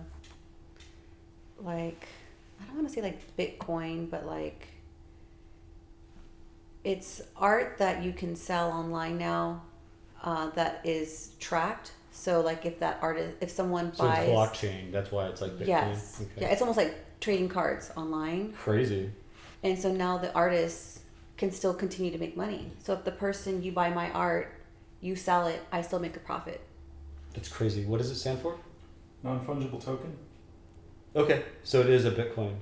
S1: don't want to say like Bitcoin, but like it's art that you can sell online now that is tracked. So like if someone
S2: So
S1: buys,
S2: it's blockchain, that's why it's like Bitcoin.
S1: yes,
S2: Okay.
S1: yeah, it's almost like trading cards online.
S2: Crazy.
S1: And so now the artists can still continue to make money. So if the person, you buy my art, you sell it, I still make a profit.
S2: That's crazy. What does it stand for?
S4: Non-fungible token?
S2: Okay, so it is a Bitcoin.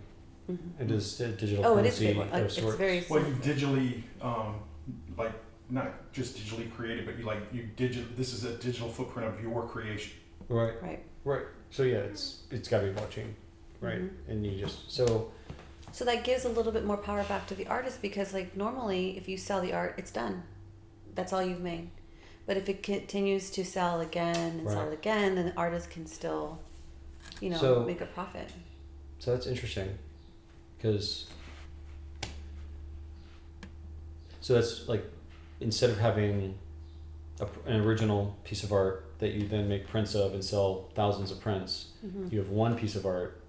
S2: It is a digital
S1: Oh, it is
S2: currency
S1: Bitcoin. Like,
S2: of
S1: it's
S2: sorts.
S1: very
S4: Well, you digitally, like, not just digitally created, but this is a digital footprint of your creation.
S2: Right.
S1: right.
S2: So yeah, it's got to be blockchain, right? And you just
S1: So that gives a little bit more power back to the artist, because like normally if you sell the art, it's done. That's all you've made. But if it continues to sell again and sell
S2: Right.
S1: again, then the artist can still,
S2: So-
S1: make a profit.
S2: So that's interesting, because that's like, instead of having an original piece of art that you then make prints of and sell thousands of prints, you have one piece of art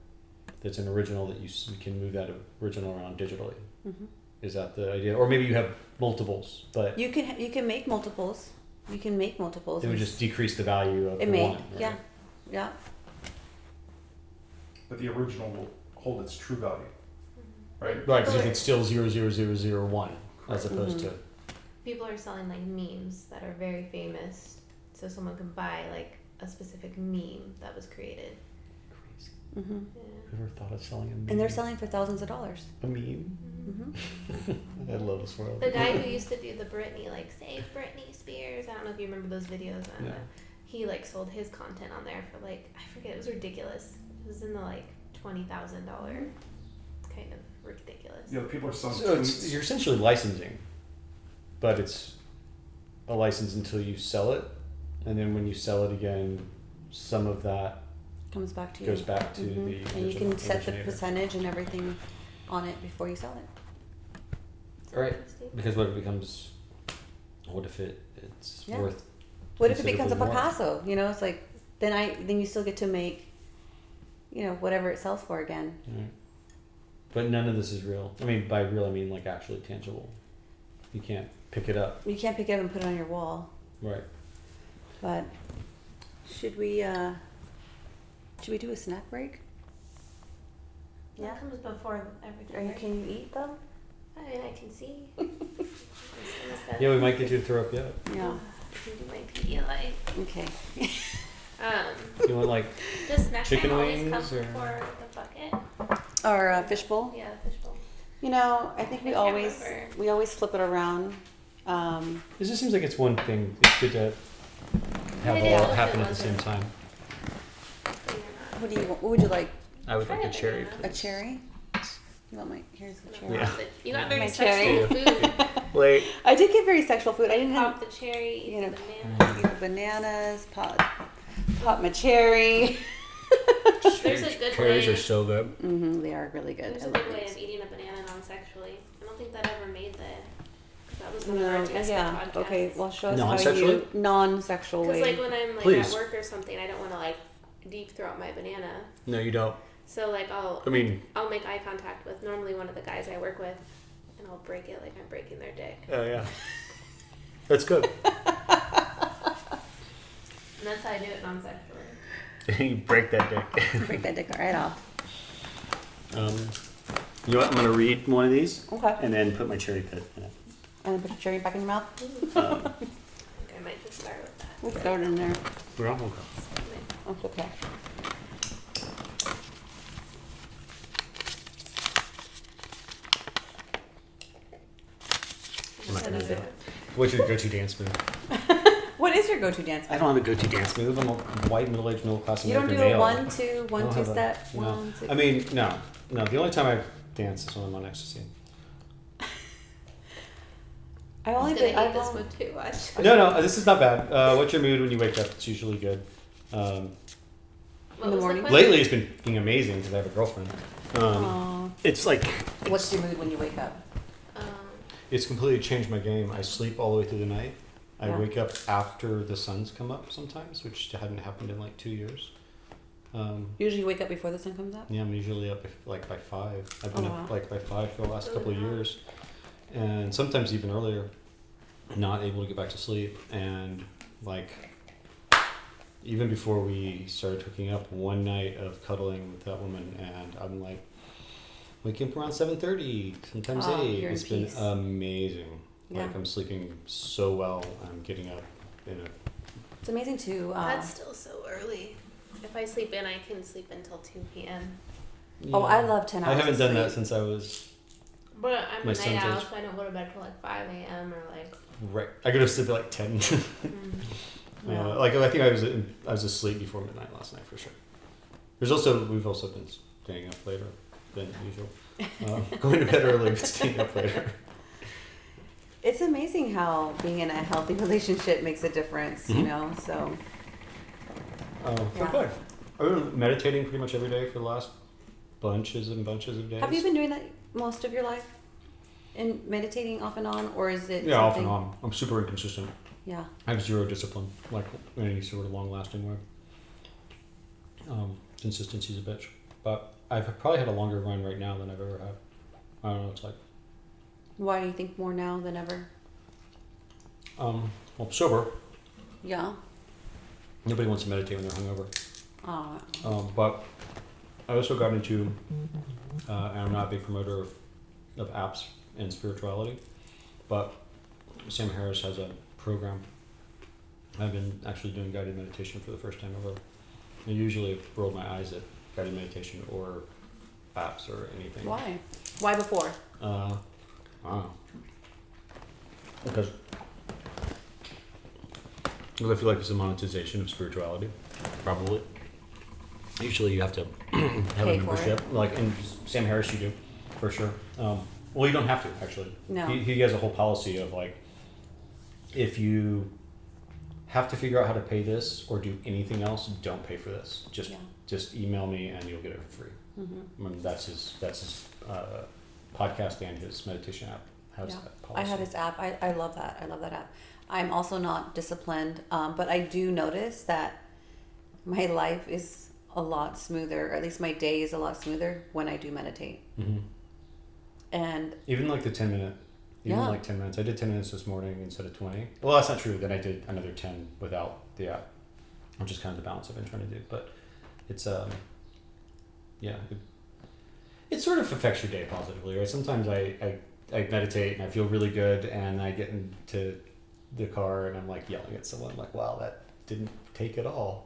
S2: that's an original that you can move that original around digitally. Is that the idea? Or maybe you have multiples, but
S1: You can make multiples. You can make multiples.
S2: it would just decrease the value of
S1: It
S2: the
S1: may,
S2: one. Right?
S1: yeah.
S4: But the original will hold its true value, right?
S2: Right, because it's still 00001 as opposed to.
S3: People are selling like memes that are very famous, so someone can buy like a specific meme that was created.
S2: Crazy.
S1: Mm-hmm.
S3: Yeah.
S2: Ever thought of selling a meme?
S1: And they're selling for thousands of dollars.
S2: a meme.
S1: Mm-hmm.
S2: I love this world.
S3: The guy who used to do the Britney, like, save Britney Spears, I don't know if you remember those videos.
S2: Yeah.
S3: He like sold his content on there for like, I forget, it was ridiculous. It was in the like $20,000 kind of ridiculous.
S4: Yeah, the people are selling
S2: So
S4: tweets.
S2: you're essentially licensing, but it's a license until you sell it, and then when you sell it again, some of that
S1: Comes back to you.
S2: goes back to
S1: Mhm.
S2: the
S1: And you
S2: original
S1: can set the
S2: originator.
S1: percentage and everything on it before you sell it.
S2: Right.
S3: Interesting.
S2: Because what if it's
S1: Yeah.
S2: worth?
S1: What if it becomes a
S2: considerably more?
S1: Picasso? It's like then you still get to make, whatever it sells for again.
S2: Right. But none of this is real. I mean, by real I mean like actually tangible. You can't pick it up.
S1: You can't pick it up and put it on your wall.
S2: Right.
S1: But should we do a snack break? Yeah.
S3: That comes before everything. right?
S1: Can you eat though?
S3: I mean, I can see.
S2: Yeah, we might get you to throw up yet.
S1: Yeah.
S3: I can do my Pedialyte.
S1: Okay.
S2: You want like
S3: The snack
S2: Chicken
S3: time always
S2: wings
S3: comes
S2: or-
S3: before the bucket.
S1: Our fishbowl.
S3: Yeah, the fishbowl.
S1: I think we
S3: I can't
S1: always
S3: remember.
S1: flip it around.
S2: it just seems like it's one thing. It's good to have
S3: Yeah,
S2: all
S3: yeah.
S2: happen at the same time.
S1: What would you like?
S2: I would
S3: Try
S2: like a
S3: a
S2: cherry.
S3: banana.
S1: A cherry? You want here's the cherry.
S2: Yeah.
S3: You got
S1: My
S3: very
S1: cherry.
S3: sexual food.
S2: Wait.
S1: I did get very sexual food. I didn't have
S3: Pop the cherry,
S1: you know,
S3: the banana.
S1: bananas, pop my cherry.
S3: There's a good
S2: Cherries
S3: way.
S2: are so good.
S1: Mm-hmm, they are really good.
S3: There's
S1: I
S3: a
S1: love
S3: good way
S1: these.
S3: of eating a banana non-sexually. I don't think that ever made the That was one of our taste podcasts.
S1: Okay, well, show us
S2: Non-sexually?
S1: how you non-sexual way.
S3: Because like when I'm like
S2: Please.
S3: at work or something, I don't want to like deep throat my banana.
S2: No, you don't.
S3: So like I'll make eye contact with normally one of the guys I work with, and I'll break it like I'm breaking their dick.
S2: Oh yeah. That's good.
S3: And that's how I do it non-sexually.
S2: You break that dick.
S1: Break that dick right off.
S2: You know what? I'm gonna read one of these.
S1: Okay.
S2: And then put my cherry pit in it.
S1: And then put your cherry back in your mouth.
S3: I think I might just start with that.
S1: We'll throw it in there.
S2: We're all okay.
S1: That's okay.
S2: What's your go-to dance move?
S1: What is your go-to dance?
S2: I don't have a go-to dance move. I'm a white, middle-aged, middle-class
S1: You don't
S2: American
S1: do
S2: male.
S1: a 1-2 step.
S2: No.
S1: 1, 2.
S2: I mean, no. The only time I dance is when I'm on ecstasy.
S1: I only
S3: did.
S1: did.
S3: I hate this one too much.
S2: No, this is not bad. What's your mood when you wake up? It's usually good.
S3: What
S1: In the
S3: was
S1: morning?
S3: question?
S2: Lately, it's been being amazing because I have a girlfriend.
S1: Aw.
S2: It's like
S1: What's your mood when you wake up?
S2: it's completely changed my game. I sleep all the way through the night. I
S1: Yeah.
S2: wake up after the sun's come up sometimes, which hadn't happened in like 2 years.
S1: Usually you wake up before the sun comes up?
S2: Yeah, I'm usually up like by 5. I've been
S1: Oh,
S2: up
S1: wow.
S2: like by 5 for the last couple of
S3: Wow.
S2: years, and sometimes even earlier. Not able to get back to sleep, and like even before we started hooking up, one night of cuddling with that woman, and I'm like waking up around 7:30, sometimes
S1: Oh,
S2: 8.
S1: you're in
S2: It's been
S1: peace.
S2: amazing.
S1: Yeah.
S2: Like I'm sleeping so well. I'm getting up in a
S1: It's amazing too.
S3: That's still so early. If I sleep in, I can sleep until 2 p.m.
S1: Oh, I love 10 hours
S2: I haven't
S1: of
S2: done that
S1: sleep.
S2: since I was
S3: But I'm
S2: My
S3: a night
S2: son's
S3: owl,
S2: age.
S3: so I don't go to bed till like 5 a.m. or like.
S2: right. I go to sleep at like 10.
S1: Yeah.
S2: Like I think I was asleep before midnight last night for sure. We've also been staying up later than usual. Going to bed early but staying up later.
S1: It's amazing how being in a healthy relationship makes a difference, you know? So,
S2: So
S1: Yeah.
S2: good. I've been meditating pretty much every day for the last bunches and bunches of days.
S1: have you been doing that most of your life? In meditating off and on? Or is it
S2: Yeah, off
S1: something?
S2: and on. I'm super inconsistent.
S1: Yeah.
S2: I have zero discipline, like in any sort of long-lasting way. Consistency's a bitch. But I've probably had a longer run right now than I've ever had. I don't know what it's like.
S1: Why do you think more now than ever?
S2: Well, I'm sober.
S1: Yeah.
S2: Nobody wants to meditate when they're hungover. But I also got into, and I'm not a big promoter of apps and spirituality, but Sam Harris has a program. I've been actually doing guided meditation for the first time ever. I usually have rolled my eyes at guided meditation or apps or anything.
S1: Why? Why before?
S2: I don't know. Because I feel like it's a monetization of spirituality, probably. Usually you have to have
S1: Pay
S2: a
S1: for
S2: membership. Like in Sam Harris you do, for sure. Well, you don't have to, actually.
S1: No.
S2: He has a whole policy of like, if you have to figure out how to pay this or do anything else, don't pay for this. Just email me and you'll get it for free.
S1: Mm-hmm.
S2: I mean, that's his podcast and his meditation app has that policy.
S1: I have his app. I love that. I love that app. I'm also not disciplined, but I do notice that my life is a lot smoother, or at least my day is a lot smoother when I do meditate.
S2: Mm-hmm.
S1: And
S2: Even like the 10 minute,
S1: Yeah.
S2: like 10 minutes. I did 10 minutes this morning instead of 20. Well, that's not true. Then I did another 10 without the app, which is kind of the balance I've been trying to do. But it's, it sort of affects your day positively, right? Sometimes I meditate and I feel really good and I get into the car and I'm like yelling at someone like, wow, that didn't take at all.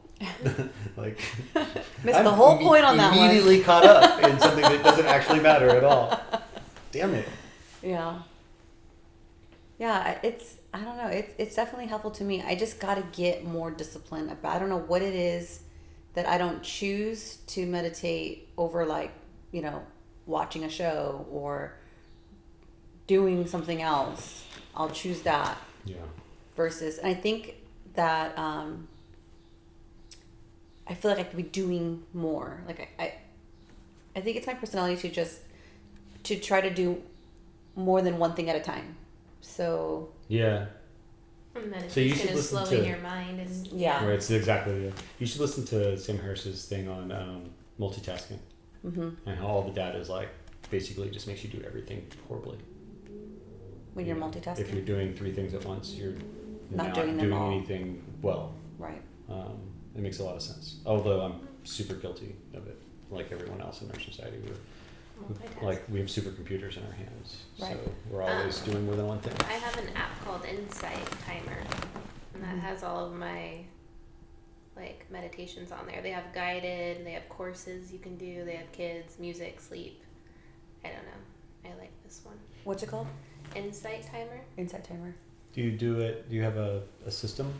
S2: Like
S1: missed the whole point on that one.
S2: Immediately caught up in something that doesn't actually matter at all. Damn it.
S1: Yeah. Yeah, I don't know. It's definitely helpful to me. I just got to get more disciplined about. I don't know what it is that I don't choose to meditate over, like, you know, watching a show or doing something else. I'll choose that
S2: Yeah.
S1: versus, and I think that I feel like I could be doing more. Like I think it's my personality to try to do more than one thing at a time. So
S2: Yeah.
S3: And then it's
S2: So you
S3: just
S2: should
S3: going to
S2: listen
S3: slow in
S2: to-
S3: your mind. And
S1: Yeah.
S2: Right. It's exactly. Yeah. You should listen to Sam Harris's thing on multitasking and how all the data is like basically just makes you do everything horribly.
S1: when you're multitasking.
S2: If you're doing 3 things at once, you're
S1: Not doing them all.
S2: anything well.
S1: Right.
S2: It makes a lot of sense. Although I'm super guilty of it, like everyone else in our society. We have supercomputers in our hands,
S1: Right.
S2: so we're always doing more than one thing.
S3: I have an app called Insight Timer, and that has all of my like meditations on there. They have guided, they have courses you can do, they have kids, music, sleep. I don't know. I like this one.
S1: What's it called?
S3: Insight Timer.
S1: Insight timer.
S2: Do you do it? Do you have a system?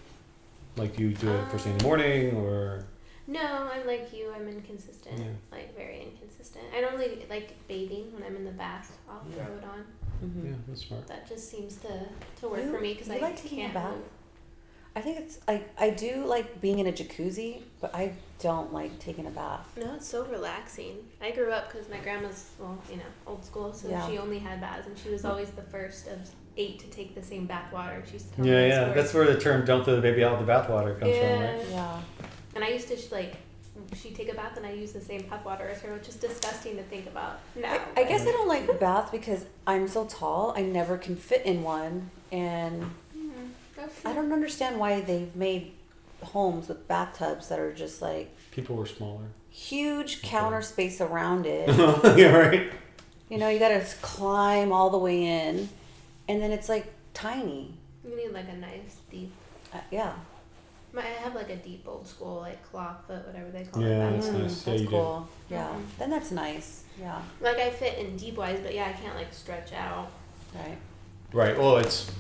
S2: Like, do you do it first thing in the morning, or?
S3: No, I'm like you. I'm inconsistent.
S2: Yeah.
S3: Like very inconsistent. I don't really like bathing when I'm in the bath. I'll throw it on.
S1: Mm-hmm.
S2: Yeah, that's smart.
S3: That just seems to work for me because
S1: You
S3: I
S1: like taking a
S3: can't
S1: bath?
S3: move.
S1: I think it's I do like being in a jacuzzi, but I don't like taking a bath.
S3: No, it's so relaxing. I grew up because my grandma's, old school, so
S1: Yeah.
S3: she only had baths, and she was always the first of 8 to take the same bath water. She used to tell
S2: Yeah,
S3: me
S2: yeah.
S3: stories.
S2: That's where the term "don't throw the baby out with the bathwater" comes from, right?
S1: Yeah.
S3: And I used to she'd take a bath, and I use the same bath water as her, which is disgusting to think about now.
S1: I guess I don't like baths because I'm so tall. I never can fit in one, and I don't understand why they've made homes with bathtubs that are just like
S2: People were smaller.
S1: huge counter space around it.
S2: Yeah, right.
S1: You know, you gotta climb all the way in, and then it's like tiny.
S3: You need like a nice deep.
S1: Yeah.
S3: I have like a deep old school like claw foot, whatever they call
S2: Yeah,
S3: it.
S2: that's
S3: bathroom.
S2: nice. Yeah,
S1: That's
S2: you do.
S1: cool. Yeah.
S3: Mhm.
S1: Then that's nice. Yeah.
S3: Like I fit in deep wise, but yeah, I can't like stretch out.
S1: Right.
S2: Right. Well, it's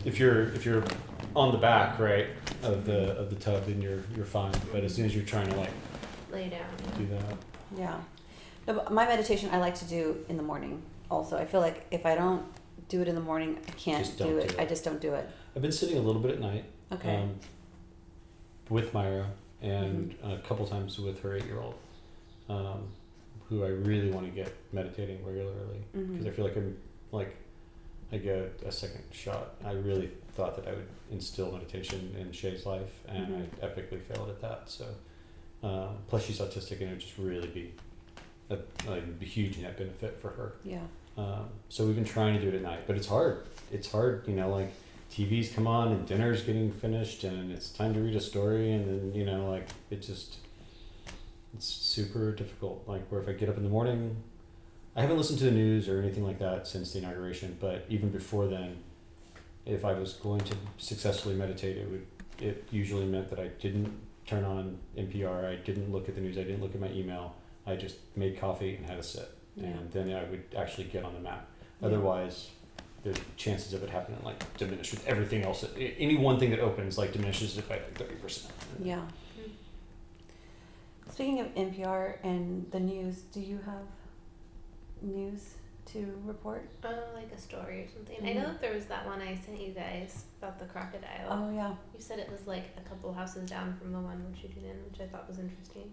S2: if you're on the back, right, of the tub, then you're fine. But as soon as you're trying to like
S3: Lay down.
S2: do that,
S1: Yeah. No, but my meditation I like to do in the morning also. I feel like if I don't do it in the morning, I can't
S2: Just don't
S1: do
S2: do
S1: it.
S2: it.
S1: I just don't do it.
S2: I've been sitting a little bit at night.
S1: Okay.
S2: With Myra and a couple times with her 8-year-old, who I really want to get meditating regularly because I feel like I get a second shot. I really thought that I would instill meditation in Shay's life, and I epically failed at that. So, plus she's autistic, and it would just really be a huge net benefit for her.
S1: Yeah.
S2: So we've been trying to do it at night, but it's hard. It's hard, like TVs come on and dinner's getting finished and it's time to read a story, and then it's super difficult. Like, where if I get up in the morning, I haven't listened to the news or anything like that since the inauguration, but even before then, if I was going to successfully meditate, it usually meant that I didn't turn on NPR, I didn't look at the news, I didn't look at my email, I just made coffee and had a sit, and then I would actually get on the mat. Otherwise, the chances of it happening diminish with everything else. Any one thing that opens diminishes it by 30%.
S1: Yeah. Speaking of NPR and the news, do you have news to report?
S3: Oh, like a story or something. I know that there was that one I sent you guys about the crocodile.
S1: Oh yeah.
S3: You said it was like a couple houses down from the one we're shooting in, which I thought was interesting.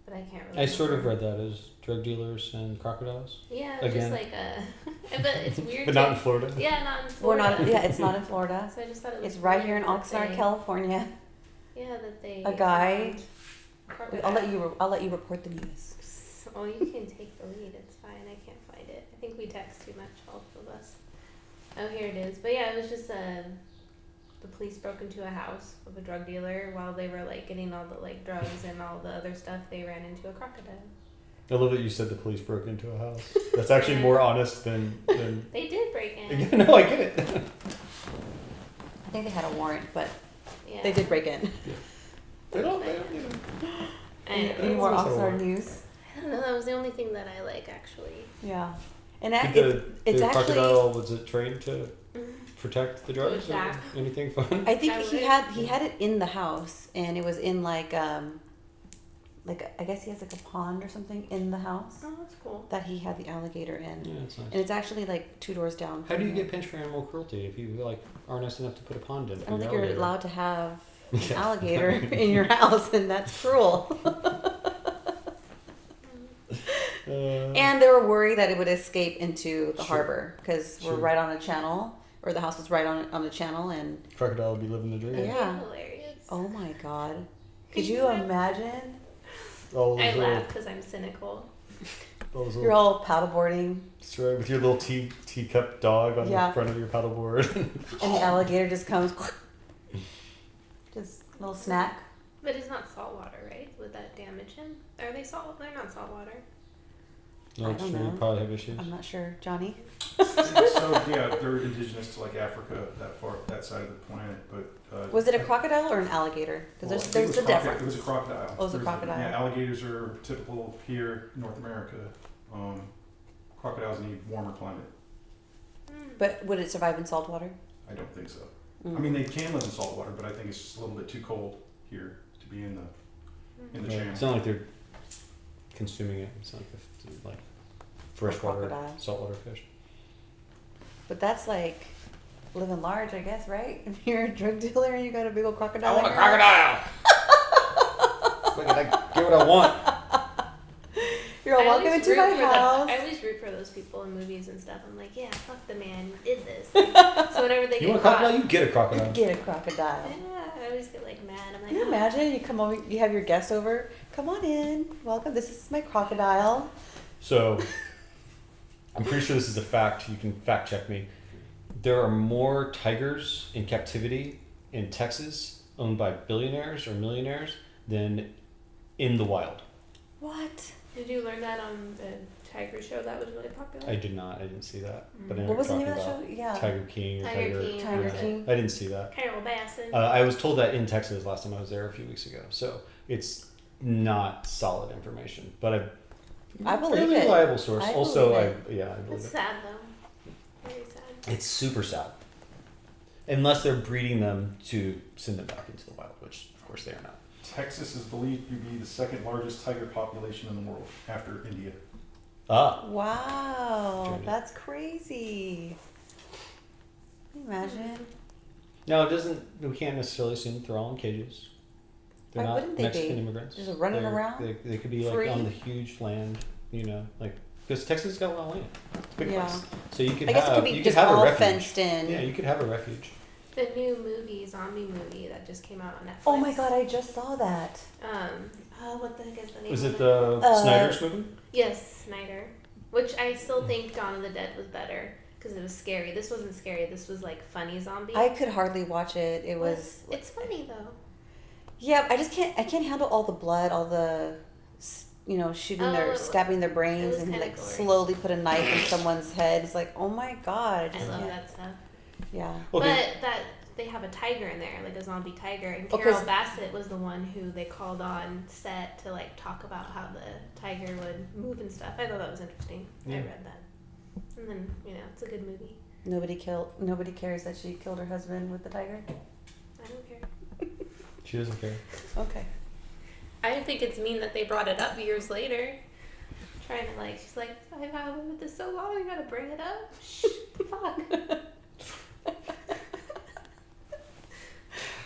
S3: But I can't really
S2: I sort of
S3: remember.
S2: read that as drug dealers and crocodiles.
S3: Yeah,
S2: Again.
S3: just like a. But it's weird.
S2: But not in Florida.
S3: Yeah, not in
S1: We're
S3: Florida.
S1: not. Yeah, it's not in Florida.
S3: So I just thought it was.
S1: It's right here in
S3: weird that
S1: Oxnard,
S3: they-
S1: California.
S3: Yeah, that they.
S1: A guy-
S3: found crocodile.
S1: I'll let you report the news.
S3: Well, you can take the lead. It's fine. I can't find it. I think we text too much, all of us. Oh, here it is. But yeah, it was just the police broke into a house of a drug dealer while they were getting all the drugs and all the other stuff. They ran into a crocodile.
S2: I love that you said the police broke into a house. That's actually more honest than.
S3: They did break in.
S2: Yeah, no, I get it.
S1: I think they had a warrant, but
S3: Yeah.
S1: they did break in.
S2: They don't.
S1: Any more
S2: That's also a
S1: Oxnard
S2: warrant.
S1: news?
S3: I don't know. That was the only thing that I actually.
S1: Yeah. And
S2: Did
S1: it's
S2: the
S1: actually.
S2: crocodile, was it trained to protect the drugs or
S3: Jack.
S2: anything fun?
S1: I think
S3: I
S1: he
S3: would.
S1: had it in the house, and it was in I guess he has a pond or something in the house
S3: Oh, that's cool.
S1: that he had the alligator in,
S2: Yeah, it's nice.
S1: and it's actually 2 doors down.
S2: How do
S1: from
S2: you
S1: him.
S2: get pinched for animal cruelty if you aren't nice enough to put a pond in?
S1: I don't think you're allowed to have an
S2: Yeah.
S1: alligator in your house, and that's cruel. And they were worried that it would escape into the
S2: Sure.
S1: harbor because we're
S2: Sure.
S1: right on a channel, or the house was right on the channel, and
S2: Crocodile would be living the dream.
S3: That'd be
S1: Yeah.
S3: hilarious.
S1: oh my god, could you imagine?
S2: All
S3: I
S2: those
S3: laugh because I'm cynical.
S2: little,
S1: You're all paddleboarding,
S2: that's right, with your little teacup dog on
S1: Yeah.
S2: the front of your paddleboard.
S1: and the alligator just comes, just a little snack.
S3: But it's not salt water, right? Would that damage him? Are they salt? They're not salt water.
S2: No,
S1: I don't
S2: sure,
S1: know.
S2: you probably have issues.
S1: I'm not sure, Johnny.
S4: So yeah, they're indigenous to like Africa, that side of the planet. But
S1: Was it a crocodile or an alligator? Because
S4: well, I think
S1: there's the
S4: it was
S1: difference.
S4: It was a crocodile.
S1: Oh, it was a
S4: There's
S1: crocodile.
S4: Yeah, alligators are typical here in North America. Crocodiles need warmer climate.
S1: But would it survive in salt water?
S4: I don't think so.
S1: Mm.
S4: I mean, they can live in salt water, but I think it's just a little bit too cold here to be in the
S2: Yeah,
S4: channel.
S2: it's not like they're consuming it. It's not like freshwater,
S1: crocodile.
S2: saltwater fish.
S1: But that's like living large, I guess, right? If you're a drug dealer and you got a big old crocodile.
S2: I want a
S1: in your house.
S2: crocodile! Look, I get what I want.
S1: You're all
S3: I
S1: welcome
S3: always
S1: into
S3: root
S1: my
S3: for
S1: house.
S3: I always root for those people in movies and stuff. I'm like, yeah, fuck the man who did this. So whenever they
S2: You
S3: get
S2: want a
S3: caught,
S2: crocodile? You get a crocodile.
S1: Get a crocodile.
S3: yeah, I always get like mad. I'm like,
S1: Can you
S3: "Oh."
S1: imagine? You come over, you have your guest over. Come on in. Welcome. This is my crocodile.
S2: So, I'm pretty sure this is a fact. You can fact check me. There are more tigers in captivity in Texas owned by billionaires or millionaires than in the wild.
S1: What?
S3: Did you learn that on the Tiger show that was really popular?
S2: I did not. I didn't see that. But I know
S1: What was the
S2: you're
S1: name of that
S2: talking
S1: show? Yeah.
S2: about Tiger King or
S3: Tiger King.
S1: Tiger
S2: yeah.
S1: King.
S2: I didn't see that.
S3: Carol Baskin.
S2: I was told that in Texas last time I was there a few weeks ago. So it's not solid information, but
S1: I believe
S2: fairly
S1: it.
S2: reliable source.
S1: I
S2: also,
S1: believe
S2: I believe
S3: That's
S2: it.
S3: sad though. Very sad.
S2: It's super sad. Unless they're breeding them to send them back into the wild, which of course they are not.
S4: Texas is believed to be the second largest tiger population in the world after India.
S2: Ah,
S1: Wow.
S2: Journey.
S1: That's crazy. Can you imagine?
S2: no, it doesn't. We can't necessarily assume that they're all in cages. They're
S1: Why
S2: not
S1: wouldn't they
S2: Mexican
S1: be?
S2: immigrants.
S1: Just running
S2: They're-
S1: around?
S2: They could be
S1: Free?
S2: like on the huge land, like because Texas has got a lot of land. It's a big
S1: Yeah.
S2: place. So you could
S1: I guess
S2: have
S1: it could
S2: you
S1: be
S2: could
S1: just
S2: have a
S1: all
S2: refuge.
S1: fenced in.
S2: Yeah, you could have a refuge.
S3: The new zombie movie that just came out on Netflix.
S1: Oh my god, I just saw that.
S3: What the heck is the name?
S2: Was
S3: of
S2: it the Snyder's movie?
S3: Yes, Snyder. Which I still think Dawn of the Dead was better because it was scary. This wasn't scary. This was like funny zombie.
S1: I could hardly watch it. It was.
S3: It's funny though.
S1: Yeah, I can't handle all the blood, all the, shooting stabbing their brains,
S3: was
S1: and
S3: kinda
S1: like
S3: gory.
S1: slowly put a knife in someone's head. It's like, oh my god,
S3: I love
S1: can't-
S3: that stuff.
S1: Yeah.
S2: Okay.
S3: But that they have a tiger in there, like a zombie tiger, and
S1: Oh,
S3: Carol
S1: 'cause-
S3: Bassett was the one who they called on set to like talk about how the tiger would move and stuff. I thought that was interesting.
S2: Yeah.
S3: I read that, and then it's a good movie.
S1: Nobody cares that she killed her husband with the tiger.
S3: I don't care.
S2: She doesn't care.
S1: Okay.
S3: I think it's mean that they brought it up years later. Trying to she's like, I've lived with this so long, I gotta bring it up. Shh, fuck.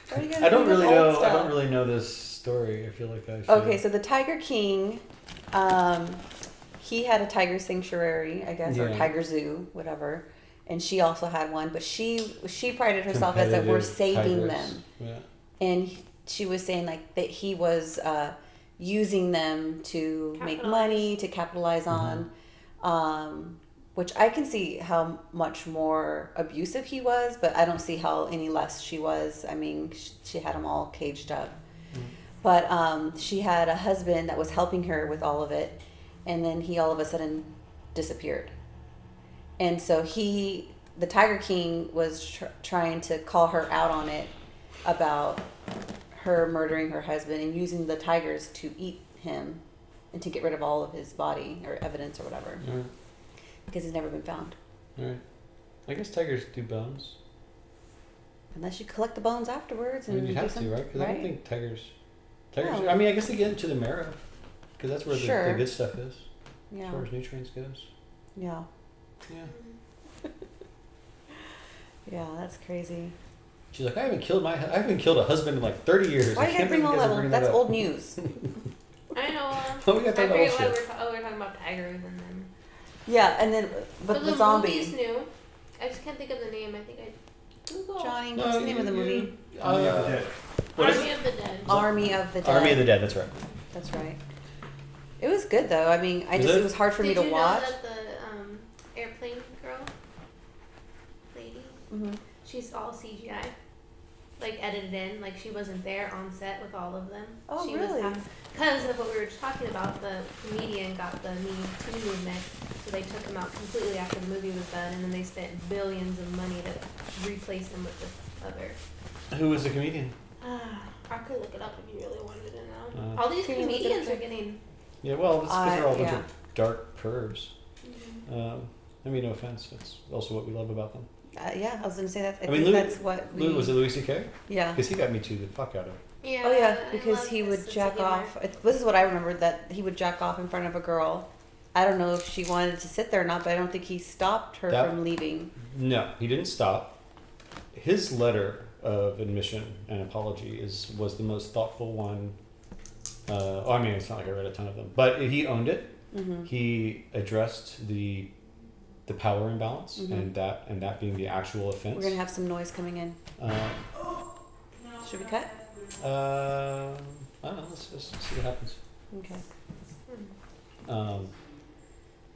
S1: Why are you gonna
S2: I don't
S1: bring up
S2: really
S1: old
S2: know. I
S1: stuff?
S2: don't really know this story. I feel like I should.
S1: Okay, so the Tiger King, he had a tiger sanctuary, I guess, or
S2: Yeah.
S1: tiger zoo, whatever, and she also had one. But she prided herself as that we're
S2: Competitive
S1: saving
S2: tigers.
S1: them,
S2: Yeah.
S1: and she was saying that he was using them to make money, to capitalize on, which I can see how much more abusive he was, but I don't see how any less she was. I mean, she had them all caged up. But she had a husband that was helping her with all of it, and then he all of a sudden disappeared. And so the Tiger King was trying to call her out on it about her murdering her husband and using the tigers to eat him and to get rid of all of his body or evidence or whatever,
S2: All right.
S1: because he's never been found.
S2: All right. I guess tigers do bones.
S1: Unless you collect the bones afterwards.
S2: I
S1: And
S2: mean, you
S1: do
S2: have to,
S1: some-
S2: right? Because I don't think tigers.
S1: No.
S2: I mean, I guess they get into the marrow, because that's where
S1: Sure.
S2: the good stuff is, as
S1: Yeah.
S2: far as nutrients goes.
S1: Yeah.
S2: Yeah.
S1: Yeah, that's crazy.
S2: She's like, I haven't killed a husband in like 30 years.
S1: Why
S2: I
S1: do you
S2: can't
S1: bring all
S2: believe you guys are
S1: that?
S2: bringing
S1: That's
S2: up."
S1: old news.
S3: I know.
S2: Oh, we got to
S3: I
S2: talk about
S3: forget
S2: old
S3: why
S2: shit.
S3: we're talking about about tigers and then.
S1: Yeah, and then but the zombie.
S3: movie's new. I just can't think of the name. I think I Google.
S1: Johnny, what's the name of the movie?
S4: Army of the Dead.
S3: Army of the Dead.
S1: Army of the Dead.
S2: Army of the Dead. That's right.
S1: That's right. It was good though. I mean, it was hard for me to watch.
S3: Did you know that the airplane girl, lady, she's all CGI, like edited in, like she wasn't there on set with all of them.
S1: Oh,
S3: she
S1: really?
S3: Because of what we were just talking about, the comedian got the Me Too movement, so they took him out completely after the movie was done, and then they spent billions of money to replace him with this other.
S2: Who was the comedian?
S3: I could look it up if you really wanted to know.
S2: Uh,
S3: all these comedians are getting.
S2: Yeah, well, it's because they're all a bunch
S1: yeah.
S2: of dark pervs. I mean, no offense. That's also what we love about them.
S1: Yeah, I was gonna say that. I
S2: mean,
S1: think that's what we.
S2: Was it Louis C.K.?
S1: Yeah.
S2: Because he got me too the fuck out of.
S3: Yeah.
S1: Oh yeah,
S3: I
S1: because
S3: love
S1: he
S3: his
S1: would
S3: sense of
S1: jack
S3: humor.
S1: off. This is what I remembered, that he would jack off in front of a girl. I don't know if she wanted to sit there or not, but I don't think he stopped her from leaving.
S2: No, he didn't stop. His letter of admission and apology was the most thoughtful one. I mean, it's not like I read a ton of them, but he owned it.
S1: Mm-hmm.
S2: He addressed the power imbalance and that being the actual offense.
S1: We're gonna have some noise coming in. Should we cut?
S2: I don't know. Let's see what happens.
S1: Okay.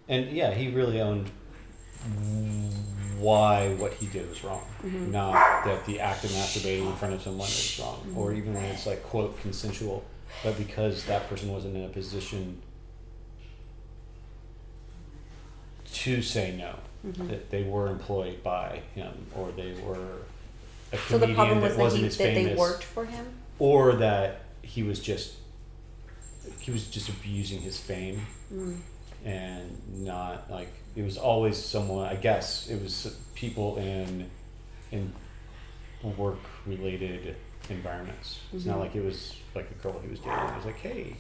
S2: And yeah, he really owned why what he did was wrong, not that the act of masturbating in front of someone is wrong, or even when it's like quote consensual, but because that person wasn't in a position to say no, that they were employed by him, or they were a
S1: So the
S2: comedian
S1: problem was
S2: that wasn't
S1: that
S2: as
S1: they
S2: famous,
S1: worked for him.
S2: or that he was just abusing his fame. And not like it was always someone. I guess it was people in work related environments. It's not like it was like a girl he was dating. It was like, hey,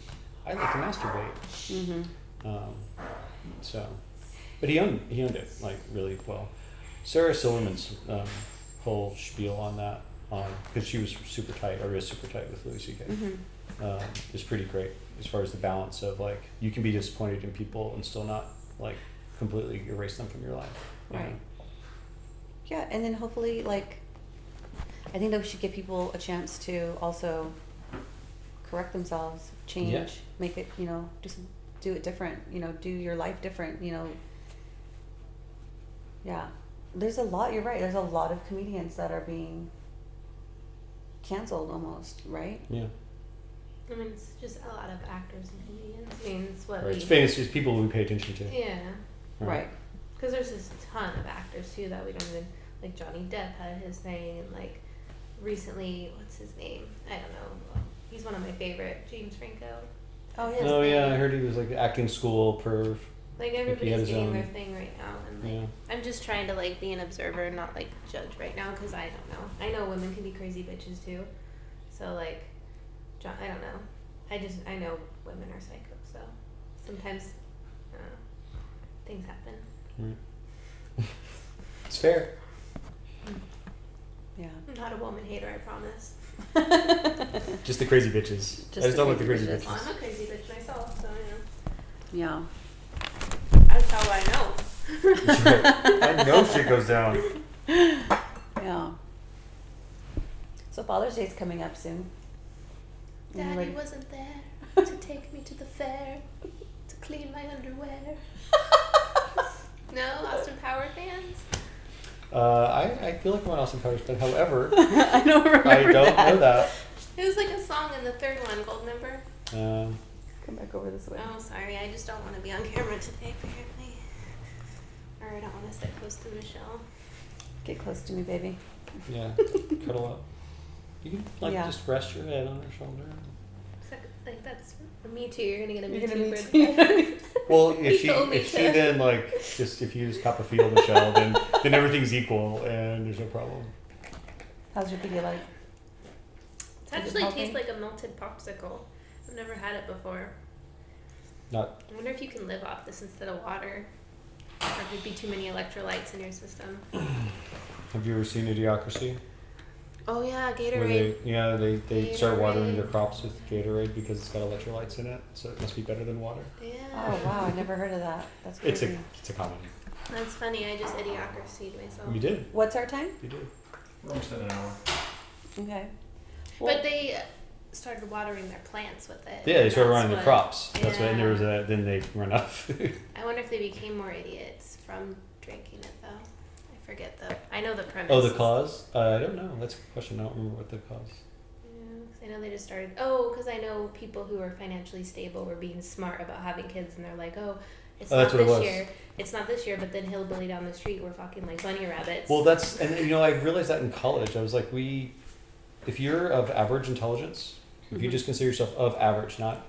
S2: I like to masturbate. So, but he owned it like really well. Sarah Silverman's whole spiel on that, because she was super tight, or is super tight with Louis C.K. Is pretty great as far as the balance of like you can be disappointed in people and still not like completely erase them from your life.
S1: Right. Yeah, and then hopefully, like, I think that we should give people a chance to also correct themselves, change, make it, just do it different, do your life different, Yeah. There's a lot, you're right, there's a lot of comedians that are being canceled almost, right?
S2: Yeah.
S3: I mean, it's just a lot of actors and comedians. I mean, it's what
S2: It's famous. It's people we pay attention to.
S3: Yeah.
S1: Right.
S3: Because there's just a ton of actors too that we don't even, like Johnny Depp had his thing, and like recently, what's his name? I don't know. He's one of my favorite, James Franco.
S1: Oh yeah.
S2: Oh yeah, I heard he was like acting school perv.
S3: Like
S2: he had
S3: everybody's
S2: his
S3: getting
S2: own-
S3: their thing right now, and like I'm just trying to like be an observer, not like judge right now, because I don't know. I know women can be crazy bitches too, so like. I don't know. I know women are psycho, so sometimes things happen.
S2: It's fair.
S1: Yeah.
S3: I'm not a woman hater, I promise.
S2: Just the crazy bitches. I just don't like the crazy bitches.
S3: Well, I'm a crazy bitch myself, so
S1: Yeah.
S3: that's how I know.
S2: I know shit goes down.
S1: Yeah. So Father's Day's coming up soon.
S3: Daddy
S1: Like-
S3: wasn't there to take me to the fair to clean my underwear. No, Austin Power fans.
S2: I feel like I'm an Austin Powers fan. However,
S1: I don't remember
S2: I don't know that.
S3: It was like a song in the third one, Gold Member.
S1: Come back over this way.
S3: Oh, sorry, I just don't want to be on camera today, apparently. Or I don't want to sit close to Michelle.
S1: Get close to me, baby.
S2: Yeah, cuddle up. You can just rest your head on her shoulder.
S3: Like that's me too. You're gonna get a Me
S1: You're
S3: Too
S1: gonna
S3: birthday.
S2: Well, if
S3: He told me
S2: she
S3: to.
S2: then like just if you just cop a feel Michelle, then everything's equal and there's no problem.
S1: How's your piggy like?
S3: It actually tastes like a melted popsicle. I've never had it before.
S2: Not.
S3: I wonder if you can live off this instead of water, or if there'd be too many electrolytes in your system.
S2: Have you ever seen Idiocracy?
S3: Oh yeah,
S2: Where
S3: Gatorade.
S2: they start watering
S3: Gatorade.
S2: their crops with Gatorade because it's got electrolytes in it, so it must be better than water.
S3: Yeah.
S1: Oh wow, I never heard of that. That's
S2: It's
S1: crazy.
S2: a comedy.
S3: That's funny. I just idiocracy'd myself.
S2: You did.
S1: What's our time?
S2: You did.
S4: Almost an hour.
S1: Okay.
S3: But they started watering their plants with it.
S2: Yeah, they started
S3: That's
S2: running the
S3: what-
S2: crops. That's what. And there was
S3: yeah.
S2: then they run off.
S3: I wonder if they became more idiots from drinking it though. I forget I know the premise.
S2: Oh, the cause? I don't know. That's a good question. I don't remember what the cause.
S3: Yeah, 'cause I know they just started. Oh, because I know people who are financially stable were being smart about having kids, and they're like, oh, it's
S2: Oh,
S3: not
S2: that's what it
S3: this
S2: was.
S3: year. It's not this year, but then hillbilly down the street, we're fucking like bunny rabbits.
S2: Well, that's and I realized that in college. I was like, if you're of average intelligence, if you
S1: Mhm.
S2: just consider yourself of average, not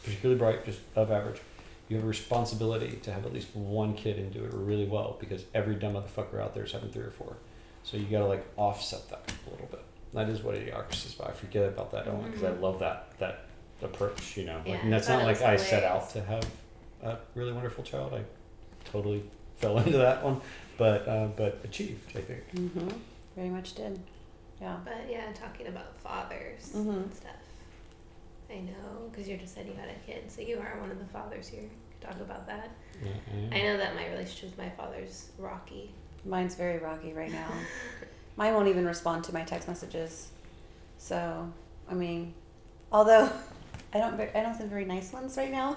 S2: particularly bright, just of average, you have a responsibility to have at least one kid and do it really well because every dumb motherfucker out there is having 3 or 4. So you gotta like offset that a little bit. That is what idiocracy is about. I forget about that element because I love that approach. Like,
S3: Yeah,
S2: and that's
S3: I
S2: not
S3: thought it
S2: like
S3: was
S2: I set
S3: hilarious.
S2: out to have a really wonderful child. I totally fell into that one, but achieved. I think.
S1: Mm-hmm. Very much did. Yeah.
S3: But yeah, talking about fathers
S1: Mhm.
S3: and stuff. I know, because you just said you had a kid, so you are one of the fathers here. Talk about that.
S2: Mm-mm.
S3: I know that my relationship with my father's rocky.
S1: Mine's very rocky right now. Mine won't even respond to my text messages. So, I mean, although I don't send very nice ones right now.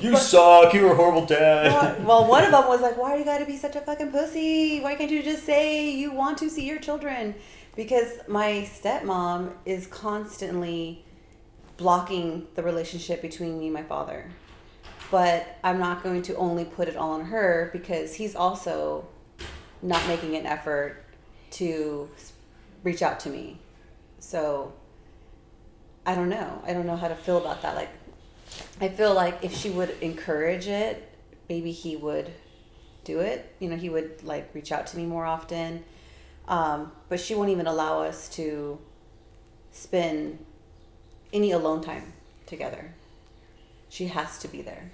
S2: You suck. You were a horrible dad.
S1: Well, one of them was like, "Why you gotta be such a fucking pussy? Why can't you just say you want to see your children?" Because my stepmom is constantly blocking the relationship between me and my father. But I'm not going to only put it all on her because he's also not making an effort to reach out to me. So I don't know. I don't know how to feel about that. Like, I feel like if she would encourage it, maybe he would do it. He would like reach out to me more often. But she won't even allow us to spend any alone time together. She has to be there.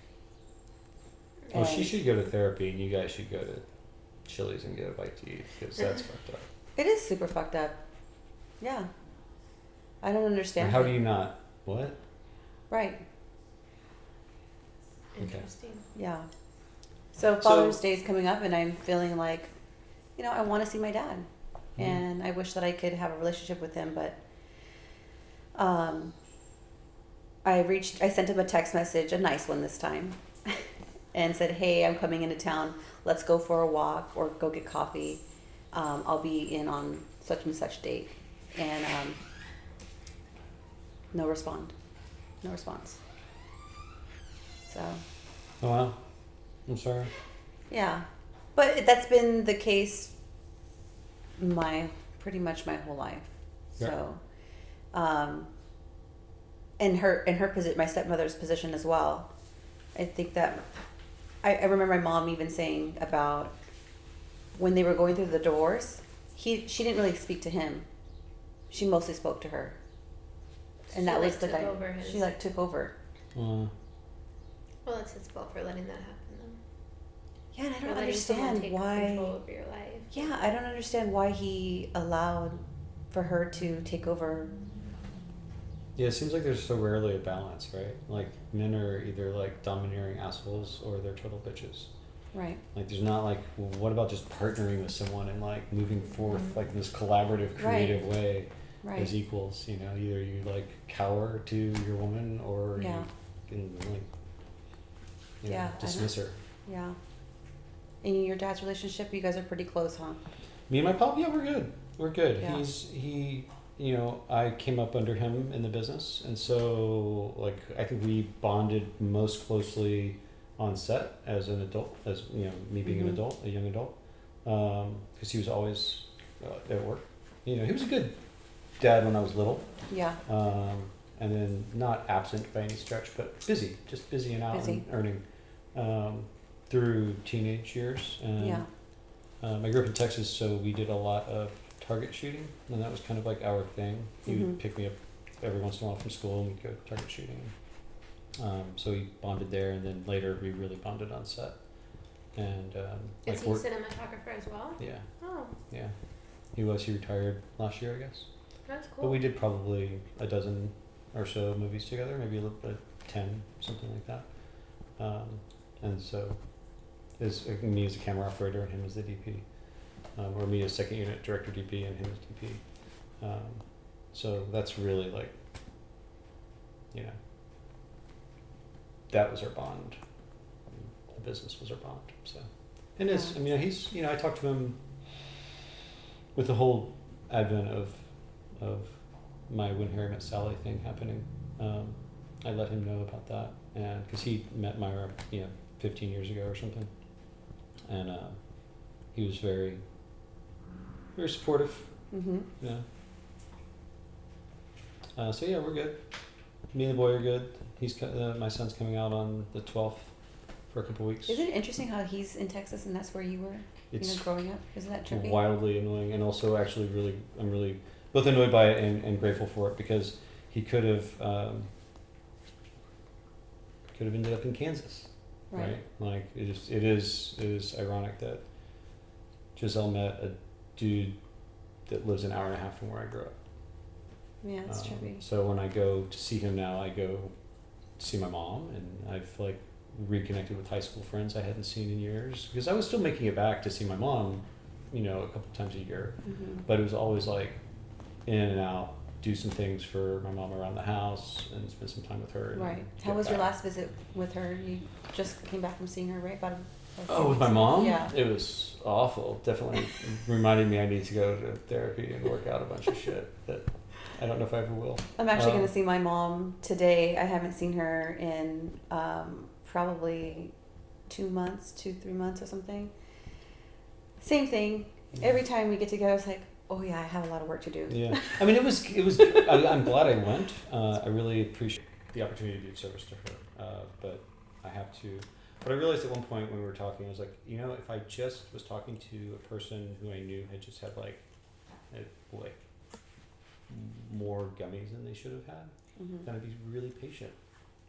S2: Well, she
S1: And
S2: should go to therapy, and you guys should go to Chili's and get a bite to eat because that's fucked up.
S1: it is super fucked up. Yeah. I don't understand.
S2: How
S1: it.
S2: do you not? What?
S1: Right.
S3: Interesting.
S1: Yeah. So Father's Day is coming up, and I'm feeling like, I want to see my dad, and I wish that I could have a relationship with him, but I sent him a text message, a nice one this time, and said, "Hey, I'm coming into town. Let's go for a walk or go get coffee. I'll be in on such and such date," and no response. So.
S2: Oh wow. I'm sorry.
S1: Yeah, but that's been the case pretty much my whole life.
S2: Yeah.
S1: So, in her position, my stepmother's position as well. I think that I remember my mom even saying about when they were going through the divorce, she didn't really speak to him. She mostly spoke to her, and that was the
S3: took
S1: guy.
S3: over his-
S1: She took over.
S3: Well, it's his fault for letting that happen, though.
S1: Yeah, and I
S3: For
S1: don't
S3: letting someone
S1: understand
S3: take
S1: why.
S3: control over your life.
S1: Yeah, I don't understand why he allowed for her to take over.
S2: Yeah, it seems like there's so rarely a balance, right? Like men are either like domineering assholes or they're total bitches.
S1: Right.
S2: Like there's not like, well, what about just partnering with someone and like moving forth like in this collaborative, creative way
S1: Right.
S2: as equals? Either you like cower to your woman or
S1: Yeah.
S2: you can like
S1: Yeah, I
S2: dismiss her.
S1: Yeah. In your dad's relationship, you guys are pretty close, huh?
S2: Me and my pop, yeah, we're good. We're good.
S1: Yeah.
S2: I came up under him in the business, and so like I think we bonded most closely on set as an adult, as me being an
S1: Mhm.
S2: adult, a young adult, because he was always at work. He was a good dad when I was little,
S1: Yeah.
S2: and then not absent by any stretch, but busy, just busy and out
S1: Busy.
S2: and earning through teenage years. And
S1: Yeah.
S2: I grew up in Texas, so we did a lot of target shooting, and that was kind of like our thing. He would
S1: Mhm.
S2: pick me up every once in a while from school, and we'd go target shooting. So we bonded there, and then later we really bonded on set. And
S3: Is he a cinematographer as well?
S2: yeah,
S3: Oh,
S2: yeah. He retired last year, I guess.
S3: That's
S2: But
S3: cool.
S2: we did probably a dozen or so movies together, maybe a little bit, 10, something like that. And so, me as a camera operator and him as the DP, or me as second unit director DP and him as DP. So that's really like, you know, that was our bond. The business was our bond. So, and it's, I mean, he's, you know, I talked to him with the whole advent of my When Harry Met Sally thing happening. I let him know about that, and because he met Myra, 15 years ago or something, and he was very, very supportive.
S1: Mm-hmm.
S2: Yeah. So yeah, we're good. Me and the boy are good. My son's coming out on the 12th for a couple weeks.
S1: Isn't it interesting how he's in Texas and that's where you were?
S2: It's
S1: growing up. Isn't that trippy?
S2: wildly annoying, and also actually I'm really both annoyed by it and grateful for it, because he could have ended up in Kansas, right? Like it is ironic that Giselle met a dude that lives an hour and a half from where I grew up.
S1: Yeah, it's trippy.
S2: So when I go to see him now, I go to see my mom, and I've like reconnected with high school friends I hadn't seen in years, because I was still making it back to see my mom, a couple times a year, but it was always like in and out, do some things for my mom around the house and spend some time with her.
S1: Right. How was your last visit with her? You just came back from seeing her, right?
S2: With my mom?
S1: Yeah.
S2: It was awful. Definitely reminded me I need to go to therapy and work out a bunch of shit that I don't know if I ever will.
S1: I'm actually going to see my mom today. I haven't seen her in probably 3 months or something. Same thing. Every time we get together, it's like, oh yeah, I have a lot of work to do.
S2: Yeah. I mean, it was. I'm glad I went. I really appreciate the opportunity to be of service to her. But I have to. But I realized at one point when we were talking, I was like, if I just was talking to a person who I knew had just had like more gummies than they should have had, then I'd be really patient.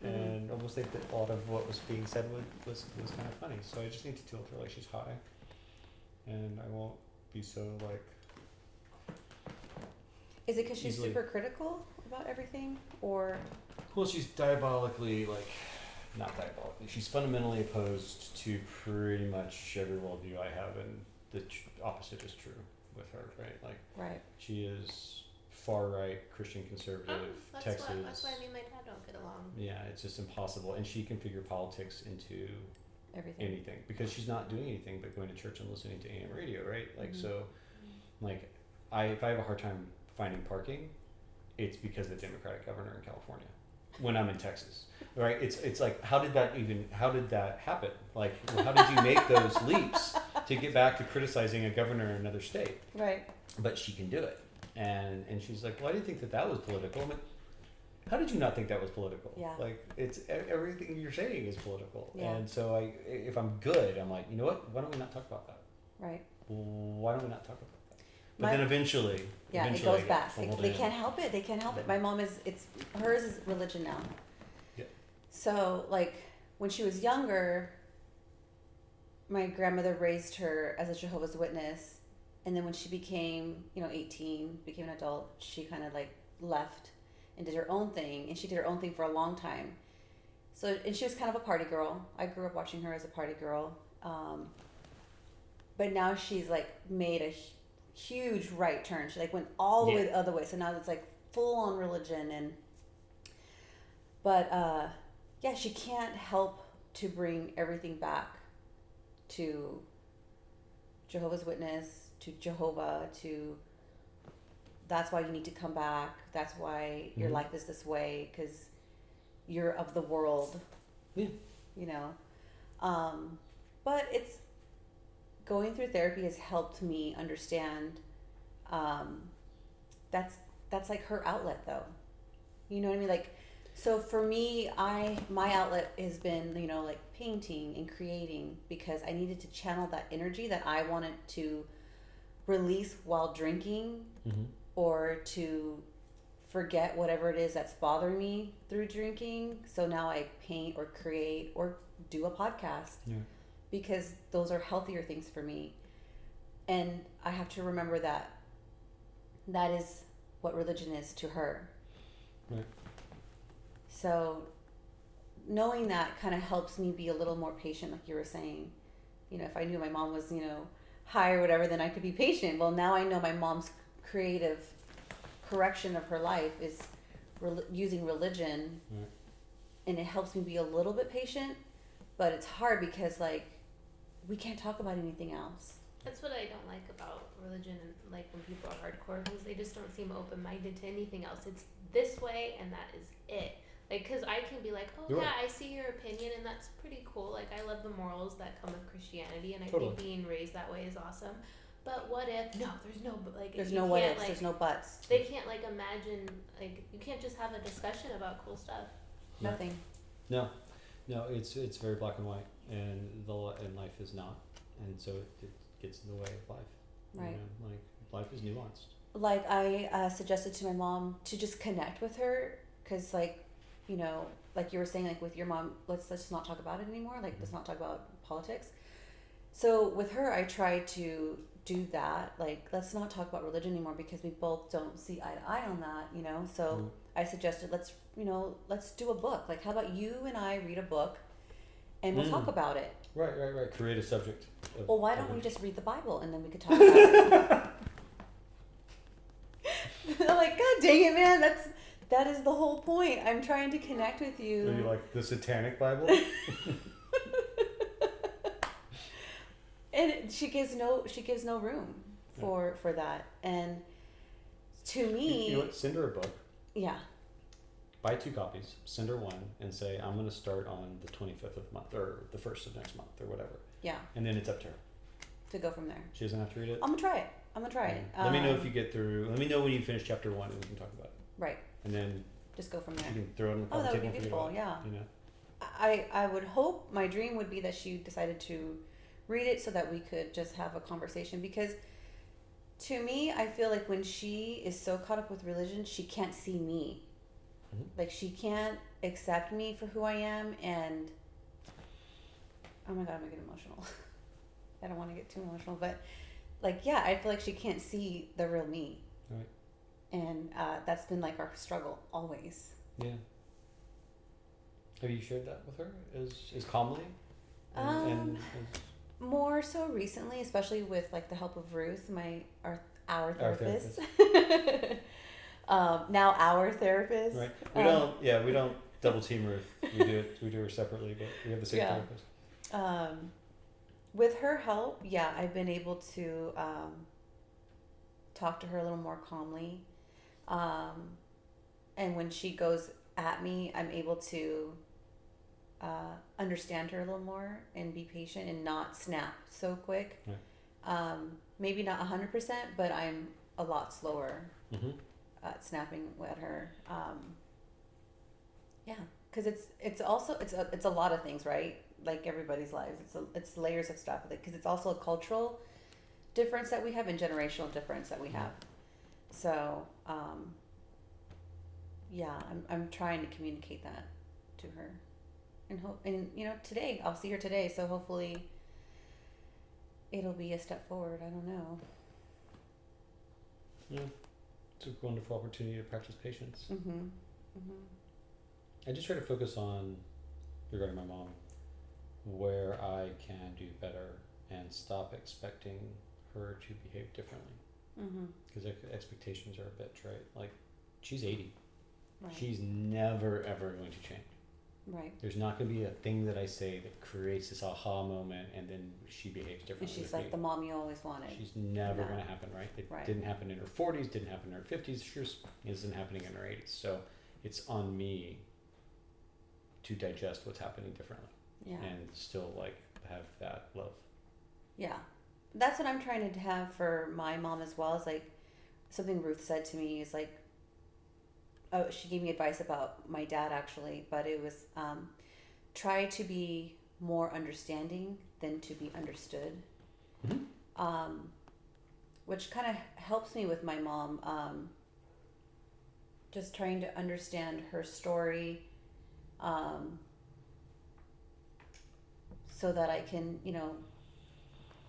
S2: And almost think that a lot of what was being said was kind of funny. So I just need to tell her like she's high, and I won't be so like.
S1: Is it because she's
S2: Easily.
S1: super critical about everything, or?
S2: Well, she's diabolically not diabolically. She's fundamentally opposed to pretty much every worldview I have, and the opposite is true with her, right? Like,
S1: Right.
S2: she is far right, Christian conservative, Texas.
S3: That's why me and my dad don't get along.
S2: Yeah, it's just impossible, and she can figure politics into
S1: Everything.
S2: anything, because she's not doing anything but going to church and listening to AM radio, right? Like, so, like, if I have a hard time finding parking, it's because of the Democratic governor in California when I'm in Texas, right? It's like, how did that happen? Like, how did you make those leaps to get back to criticizing a governor in another state?
S1: Right.
S2: But she can do it. And she's like, well, I didn't think that was political. I'm like, how did you not think that was political?
S1: Yeah.
S2: Like, it's everything you're saying is political.
S1: Yeah.
S2: And so if I'm good, I'm like, you know what? Why don't we not talk about that?
S1: Right.
S2: Why don't we not talk about that? But then eventually
S1: it goes back.
S2: pulled
S1: They
S2: in.
S1: can't help it. My mom hers is religion now.
S2: Yeah.
S1: So like when she was younger, my grandmother raised her as a Jehovah's Witness, and then when she became 18, became an adult, she kind of like left and did her own thing, and she did her own thing for a long time. So, and she was kind of a party girl. I grew up watching her as a party girl. But now she's like made a huge right turn. She like went all the way the other way. So now it's like full on religion, but she can't help to bring everything back to Jehovah's Witness, to Jehovah, to that's why you need to come back. That's why your life is this way, because you're of the world.
S2: Yeah.
S1: But it's going through therapy has helped me understand. That's like her outlet, though. You know what I mean? Like, so for me, my outlet has been like painting and creating, because I needed to channel that energy that I wanted to release while drinking, or to forget whatever it is that's bothering me through drinking. So now I paint or create or do a podcast, because those are healthier things for me. And I have to remember that that is what religion is to her.
S2: Right.
S1: So knowing that kind of helps me be a little more patient, like you were saying. You know, if I knew my mom was, high or whatever, then I could be patient. Well, now I know my mom's creative correction of her life is using religion,
S2: Right.
S1: and it helps me be a little bit patient, but it's hard because, like, we can't talk about anything else.
S3: That's what I don't like about religion, and like when people are hardcore, because they just don't seem open-minded to anything else. It's this way and that is it. Like, because I can be like, oh
S2: You're
S3: yeah,
S2: right.
S3: I see your opinion and that's pretty cool. Like, I love the morals that come with Christianity, and I
S2: Totally.
S3: think being raised that way is awesome. But what if, no, there's no, like,
S1: There's
S3: you
S1: no what
S3: can't,
S1: ifs,
S3: like,
S1: there's no buts.
S3: they can't, like, imagine, like, you can't just have a discussion about cool stuff.
S2: Right.
S1: Nothing.
S2: No, it's very black and white, and life is not, and so it gets in the way of life.
S1: Right.
S2: You know, like, life is nuanced.
S1: Like, I suggested to my mom to just connect with her, because, like, like you were saying, like with your mom, let's just not talk about it anymore. Like, let's not talk about politics. So with her, I tried to do that. Like, let's not talk about religion anymore because we both don't see eye to eye on that, So I suggested let's do a book. Like, how about you and I read a book, and we'll talk about it.
S2: Right. Create a subject.
S1: Well, why don't we just read the Bible and then we could talk about it? I'm like, God dang it, man! That is the whole point. I'm trying to connect with you.
S2: Are you like the Satanic Bible?
S1: And she gives no room for that. And to me,
S2: you know what? Send her a book.
S1: Yeah.
S2: Buy 2 copies. Send her one and say, I'm going to start on the 25th of the month or the 1st of next month or whatever.
S1: Yeah.
S2: And then it's up to her.
S1: To go from there.
S2: She doesn't have to read it.
S1: I'm gonna try it.
S2: Let me know if you get through. Let me know when you finish chapter 1 and we can talk about it.
S1: Right.
S2: And then
S1: Just go from
S2: you
S1: there.
S2: can throw it on the
S1: Oh,
S2: coffee
S1: that would
S2: table
S1: be
S2: and forget
S1: beautiful.
S2: about it,
S1: Yeah.
S2: You know?
S1: I would hope, my dream would be that she decided to read it so that we could just have a conversation, because to me, I feel like when she is so caught up with religion, she can't see me.
S2: Mhm.
S1: Like, she can't accept me for who I am, and oh my God, I'm gonna get emotional. I don't want to get too emotional, but like, yeah, I feel like she can't see the real me.
S2: Right.
S1: And that's been like our struggle always.
S2: Yeah. Have you shared that with her as calmly? And as
S1: More so recently, especially with like the help of Ruth, our
S2: therapist.
S1: Now our therapist.
S2: Right. We don't double team Ruth. We do her separately, but we have the same therapist.
S1: With her help, yeah, I've been able to talk to her a little more calmly. And when she goes at me, I'm able to understand her a little more and be patient and not snap so quick.
S2: Right.
S1: Maybe not 100%, but I'm a lot slower
S2: Mm-hmm.
S1: at snapping at her. Yeah, because it's also it's a lot of things, right? Like everybody's lives, it's layers of stuff. Because it's also a cultural difference that we have and generational difference that we have. So yeah, I'm trying to communicate that to her, and today I'll see her today, so hopefully it'll be a step forward. I don't know.
S2: Yeah. It's a wonderful opportunity to practice patience.
S1: Mm-hmm. Mm-hmm.
S2: I just try to focus on, regarding my mom, where I can do better and stop expecting her to behave differently.
S1: Mm-hmm.
S2: Because expectations are a bitch, right? Like, she's 80.
S1: Right.
S2: She's never, ever going to change.
S1: Right.
S2: There's not going to be a thing that I say that creates this aha moment and then she behaves differently.
S1: And she's
S2: with
S1: like
S2: me.
S1: the mom you always wanted.
S2: She's never
S1: No.
S2: going to happen, right? It
S1: Right.
S2: didn't happen in her 40s, didn't happen in her 50s, sure isn't happening in her 80s. So it's on me to digest what's happening differently
S1: Yeah.
S2: and still like have that love.
S1: Yeah. That's what I'm trying to have for my mom as well. Is like something Ruth said to me is like, oh, she gave me advice about my dad actually, but it was try to be more understanding than to be understood.
S2: Mm-hmm.
S1: Which kind of helps me with my mom. Just trying to understand her story, so that I can,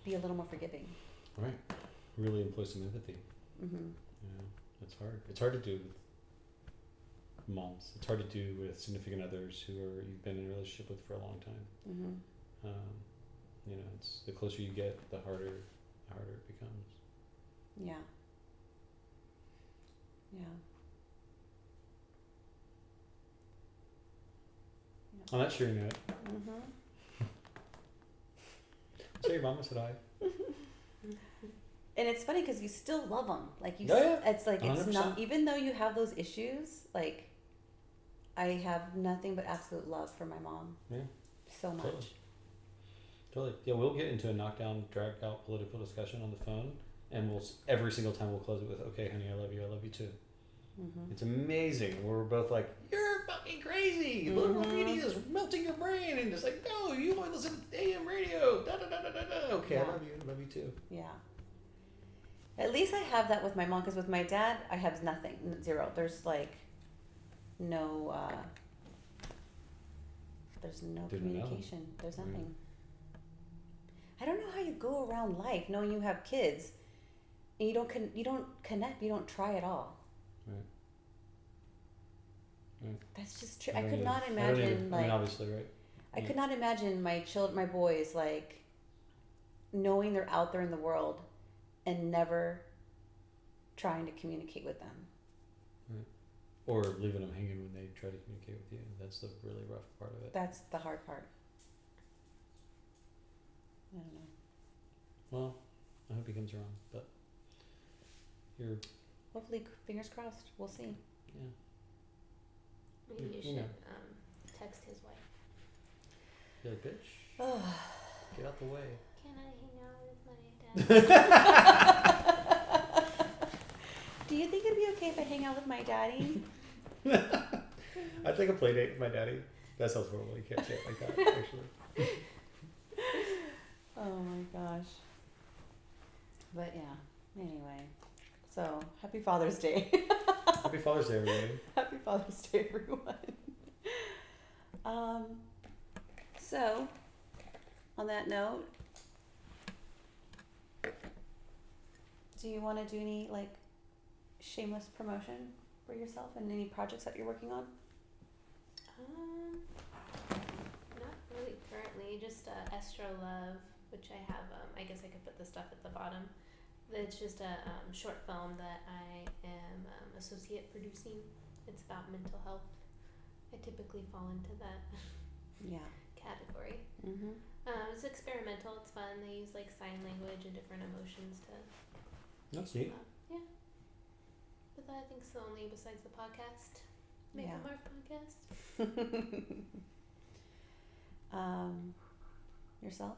S1: be a little more forgiving.
S2: Right. Really employ some empathy.
S1: Mm-hmm.
S2: It's hard. It's hard to do with moms. It's hard to do with significant others who you've been in a relationship with for a long time.
S1: Mm-hmm.
S2: It's the closer you get, the harder it becomes.
S1: Yeah. Yeah.
S2: On that cheery note,
S1: Mm-hmm.
S2: say your mama said hi.
S1: And it's funny because you still love them. Like you, it's like
S2: 100%.
S1: It's not, even though you have those issues. Like, I have nothing but absolute love for my mom.
S2: Yeah.
S1: So much.
S2: Totally. Yeah, we'll get into a knockdown, drag out political discussion on the phone, and every single time we'll close it with, "Okay, honey, I love you too."
S1: Mm-hmm.
S2: It's amazing. We're both like, "You're fucking crazy. Liberal media is melting your brain," and it's like, "No, you want to listen to AM radio." Da da da da da da. Okay,
S1: Yeah.
S2: I love you too.
S1: Yeah. At least I have that with my mom, because with my dad, I have nothing, zero. There's like no, there's no
S2: Didn't know.
S1: communication. There's nothing. I don't know how you go around life knowing you have kids, and you don't connect. You don't try at all.
S2: Right.
S1: That's just true. I could not imagine
S2: obviously, right?
S1: I could not imagine my boys like knowing they're out there in the world and never trying to communicate with them.
S2: Right. Or leaving them hanging when they try to communicate with you. That's the really rough part of it.
S1: That's the hard part. I don't know.
S2: Well, I hope he comes around, but
S1: Hopefully, fingers crossed. We'll see.
S2: Yeah.
S3: Maybe you
S2: You
S3: should
S2: know.
S3: text his wife.
S2: Yeah, bitch. Get out the way.
S3: Can I hang out with my dad?
S1: Do you think it'd be okay if I hang out with my daddy?
S2: I'd take a play date with my daddy. That sounds horrible. You can't say it like that, actually.
S1: Oh my gosh. But yeah, anyway. So, happy Father's Day.
S2: Happy Father's Day, everybody.
S1: Happy Father's Day, everyone. So, on that note, do you want to do any shameless promotion for yourself and any projects that you're working on?
S3: Not really currently. Just Estra Love, which I have. I guess I could put the stuff at the bottom. It's just a short film that I am associate producing. It's about mental health. I typically fall into that category.
S1: Mm-hmm.
S3: It's experimental. It's fun. They use sign language and different emotions to.
S2: That's neat.
S3: Yeah. But that I think is the only besides the podcast. Make a Mark podcast.
S1: Yourself?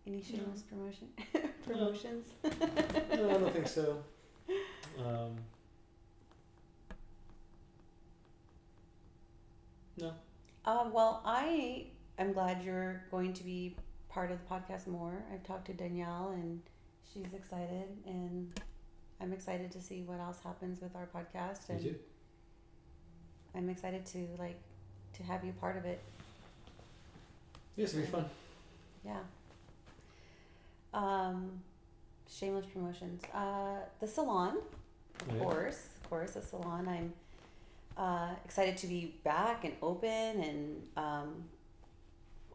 S1: Any shameless promotions?
S2: No, I don't think so. No.
S1: Well, I am glad you're going to be part of the podcast more. I've talked to Danielle and she's excited, and I'm excited to see what else happens with our podcast. And
S2: Me too.
S1: I'm excited to have you part of it.
S2: Yes, it'll be fun.
S1: Yeah. Shameless promotions. The salon, of course, the salon. I'm excited to be back and open and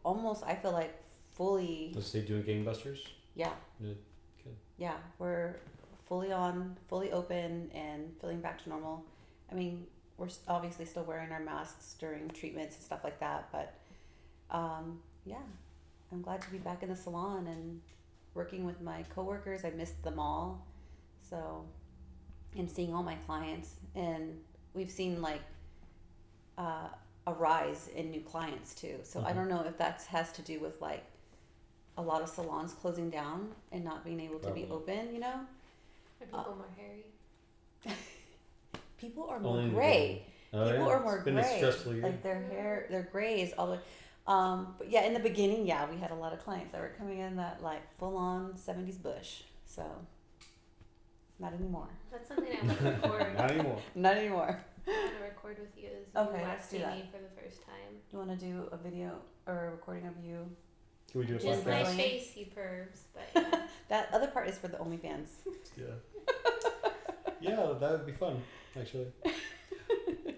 S1: almost, I feel like fully.
S2: Let's say doing gangbusters.
S1: Yeah.
S2: Good.
S1: Yeah, we're fully open and feeling back to normal. I mean, we're obviously still wearing our masks during treatments and stuff like that, but yeah, I'm glad to be back in the salon and working with my coworkers. I missed them all, and seeing all my clients, and we've seen a rise in new clients too. So I don't know if that has to do with a lot of salons closing down and not being able to be open.
S3: Are people more hairy?
S1: People are more gray. People are more gray. Their hair, their gray is all the way. But yeah, in the beginning, we had a lot of clients that were coming in that full on 70s bush. So not anymore.
S3: That's something I want to record.
S2: Not anymore.
S1: Not anymore.
S3: I want to record with you as
S1: Okay,
S3: you
S1: let's do
S3: see
S1: that.
S3: me for the first time.
S1: Do you want to do a video or a recording of you?
S2: Can we do a
S3: Just
S2: podcast?
S3: my face, you pervs. But yeah.
S1: That other part is for the OnlyFans.
S2: Yeah. Yeah, that would be fun, actually.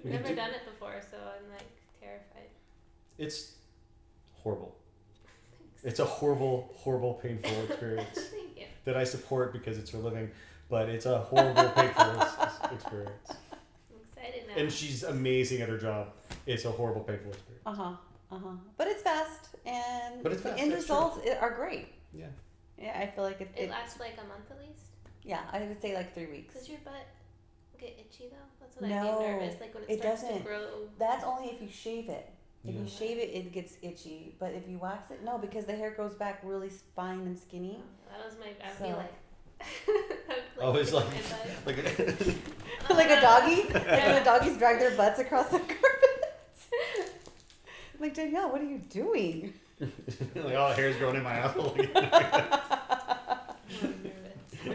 S3: Never done it before, so I'm like terrified.
S2: It's horrible.
S3: Thanks.
S2: It's a horrible, horrible, painful experience
S3: Thank you.
S2: that I support because it's her living, but it's a horrible, painful experience.
S3: I'm excited now.
S2: And she's amazing at her job. It's a horrible, painful experience.
S1: But it's fast, and
S2: But it's fast,
S1: the end
S2: that's
S1: results are great.
S2: Yeah.
S1: Yeah, I feel like
S3: It lasts like a month at least.
S1: Yeah, I would say like 3 weeks.
S3: Does your butt get itchy though? That's what
S1: No,
S3: I get nervous. Like when it
S1: it
S3: starts
S1: doesn't.
S3: to grow.
S1: That's only if you shave it. If
S2: Yeah.
S1: you shave it, it gets itchy. But if you wax it, no, because the hair grows back really fine and skinny.
S3: That was my. I'd
S1: So-
S3: be like.
S2: Oh, it's like
S1: Like a doggy? When the doggies drag their butts across the carpet. I'm like, Danielle, what are you doing?
S2: Like all the hair's growing in my asshole.
S3: I'm nervous.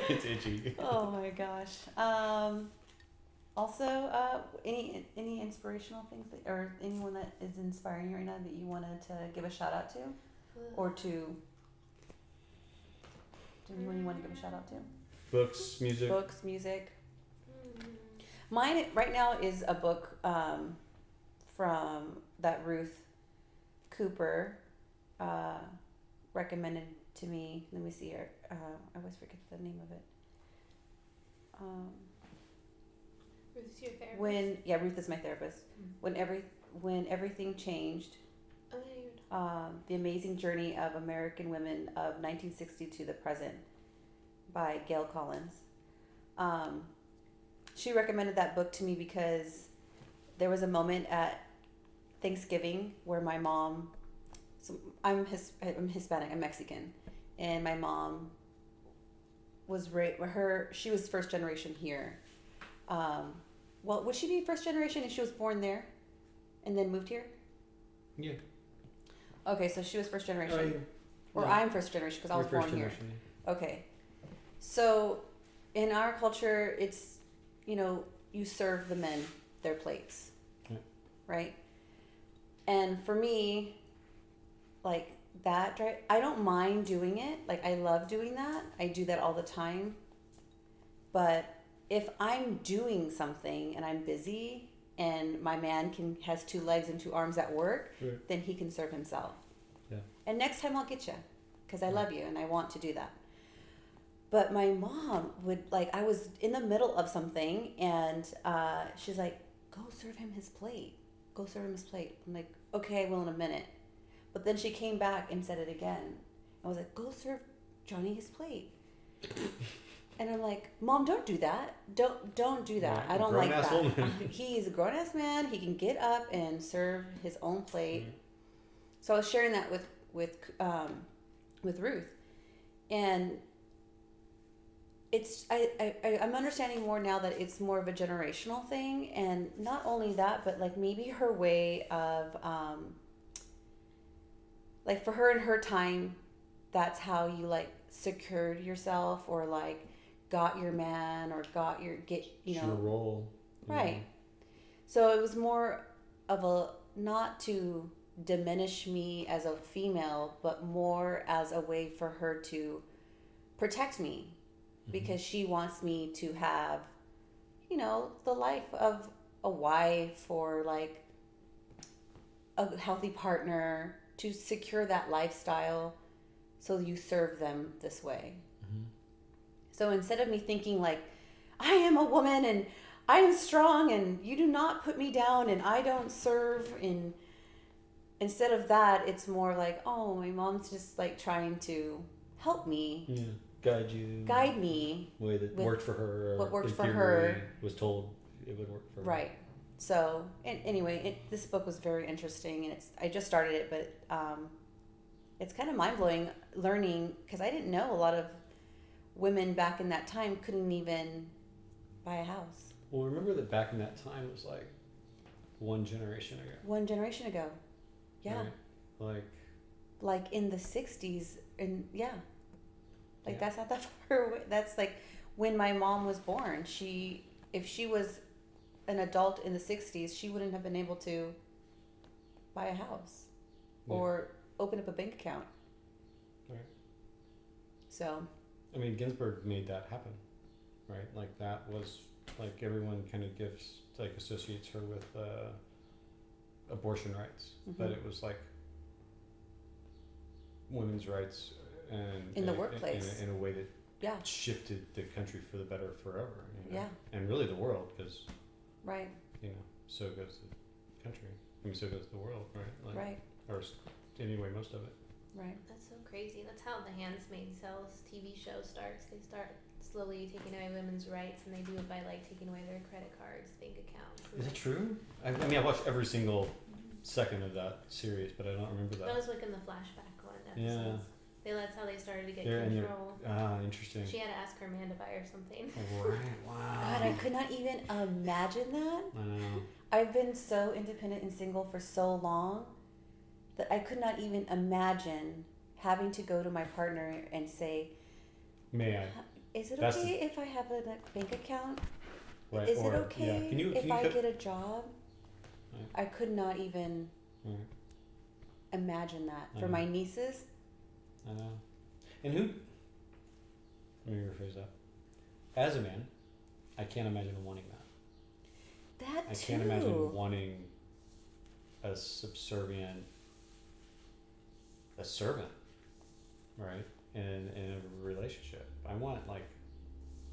S2: It's itchy.
S1: Oh my gosh. Also, any inspirational things that, or anyone that is inspiring you right now that you wanted to give a shout out to, or to anyone you want to give a shout out to?
S2: Books, music.
S1: Books, music. Mine right now is a book from that Ruth Cooper recommended to me. Let me see here. I always forget the name of it.
S3: Ruth's your therapist.
S1: Ruth is my therapist.
S3: Mm.
S1: When everything changed.
S3: Oh, yeah, you're talking.
S1: The Amazing Journey of American Women of 1960 to the Present by Gail Collins. She recommended that book to me because there was a moment at Thanksgiving where my mom, I'm Hispanic, I'm Mexican, and my mom was she was first generation here. Well, would she be first generation if she was born there and then moved here?
S2: Yeah.
S1: Okay, so she was first generation.
S2: No.
S1: I'm first generation because I was
S2: You're
S1: born
S2: first
S1: here.
S2: generation,
S1: Okay. So in our culture, it's, you serve the men their plates.
S2: Yeah.
S1: Right? And for me, like that, I don't mind doing it. Like I love doing that. I do that all the time. But if I'm doing something and I'm busy and my man has 2 legs and 2 arms at work,
S2: Right.
S1: then he can serve himself.
S2: Yeah.
S1: And next time I'll get you because I love you and I want to do that. But my mom would, I was in the middle of something and she's like, go serve him his plate. Go serve him his plate. I'm like, okay, I will in a minute. But then she came back and said it again. I was like, go serve Johnny his plate. And I'm like, Mom, don't do that. Don't do that.
S2: Right.
S1: I don't like
S2: Grown-ass
S1: that.
S2: woman.
S1: He's a grown-ass man. He can get up and serve his own plate. Mm-hmm. So I was sharing that with Ruth. And it's I'm understanding more now that it's more of a generational thing, and not only that, but maybe her way of for her in her time, that's how you secured yourself or got your man or
S2: It's your role.
S1: Right. So it was more of a, not to diminish me as a female, but more as a way for her to protect me. Because she wants me to have, the life of a wife or a healthy partner, to secure that lifestyle so you serve them this way. Mm-hmm. So instead of me thinking I am a woman and I am strong and you do not put me down and I don't serve, instead of that, it's more oh, my mom's just trying to help me.
S2: Yeah. Guide me.
S1: The
S2: way that worked for her. Or
S1: what worked
S2: in
S1: for
S2: theory
S1: her.
S2: Was told it would work for her.
S1: Right. So, anyway, this book was very interesting, and I just started it, but it's kind of mind-blowing learning, because I didn't know a lot of women back in that time couldn't even buy a house.
S2: Well, remember that back in that time was one generation ago.
S1: 1 generation ago. Yeah.
S2: Right?
S1: In the 60s, and yeah. That's not that far away. That's when my mom was born. If she was an adult in the 60s, she wouldn't have been able to buy a house or open up a bank account.
S2: Right.
S1: So.
S2: I mean, Ginsburg made that happen, right? That was like everyone kind of associates her with abortion rights, but it was like women's rights and
S1: in the workplace
S2: in a way that shifted the country for the better forever. And really the world, because so goes the country. I mean, so goes the world, right? Or anyway, most of it.
S1: Right.
S3: That's so crazy. That's how The Handmaid's Tale's TV show starts. They start slowly taking away women's rights, and they do it by like taking away their credit cards, bank accounts.
S2: Is it true? I mean, I watched every single second of that series, but I don't remember that.
S3: That was like in the flashback one episodes.
S2: Yeah.
S3: That's how they started to get control.
S2: Interesting.
S3: She had to ask her man to buy her something.
S2: Right. Wow.
S1: God, I could not even imagine that.
S2: I know.
S1: I've been so independent and single for so long that I could not even imagine having to go to my partner and say,
S2: "May I?
S1: Is it okay if I have a bank account?
S2: Right.
S1: Is it okay if I get a job?"
S2: Right.
S1: I could not even imagine that for my nieces.
S2: I know. And let me rephrase that. As a man, I can't imagine wanting that. I can't imagine wanting a servant, right? In a relationship. I want like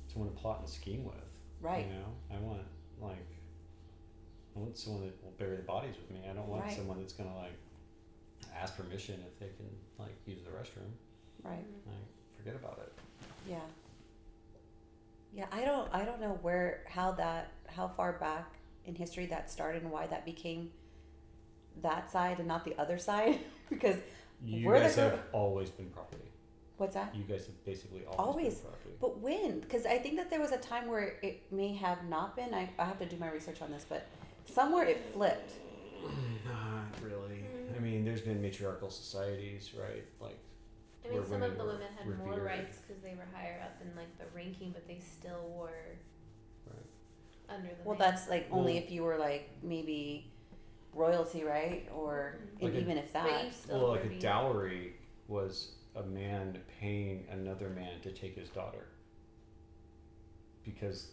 S2: someone to plot and scheme with.
S1: Right.
S2: I want someone that will bury the bodies with me. I don't want someone that's gonna like ask permission if they can like use the restroom.
S1: Right.
S2: Like, forget about it.
S1: Yeah. Yeah, I don't know how far back in history that started and why that became that side and not the other side because
S2: you guys have always been property.
S1: What's that?
S2: You guys have basically always been property.
S1: But when? Because I think that there was a time where it may have not been. I have to do my research on this, but somewhere it flipped.
S2: Not really. I mean, there's been matriarchal societies, right? Like,
S3: I mean, some of the women had more rights because they were higher up in like the ranking, but they still were under the.
S1: Well, that's like only if you were like maybe royalty, right? Or even if that.
S2: Well, like a dowry was a man paying another man to take his daughter. Because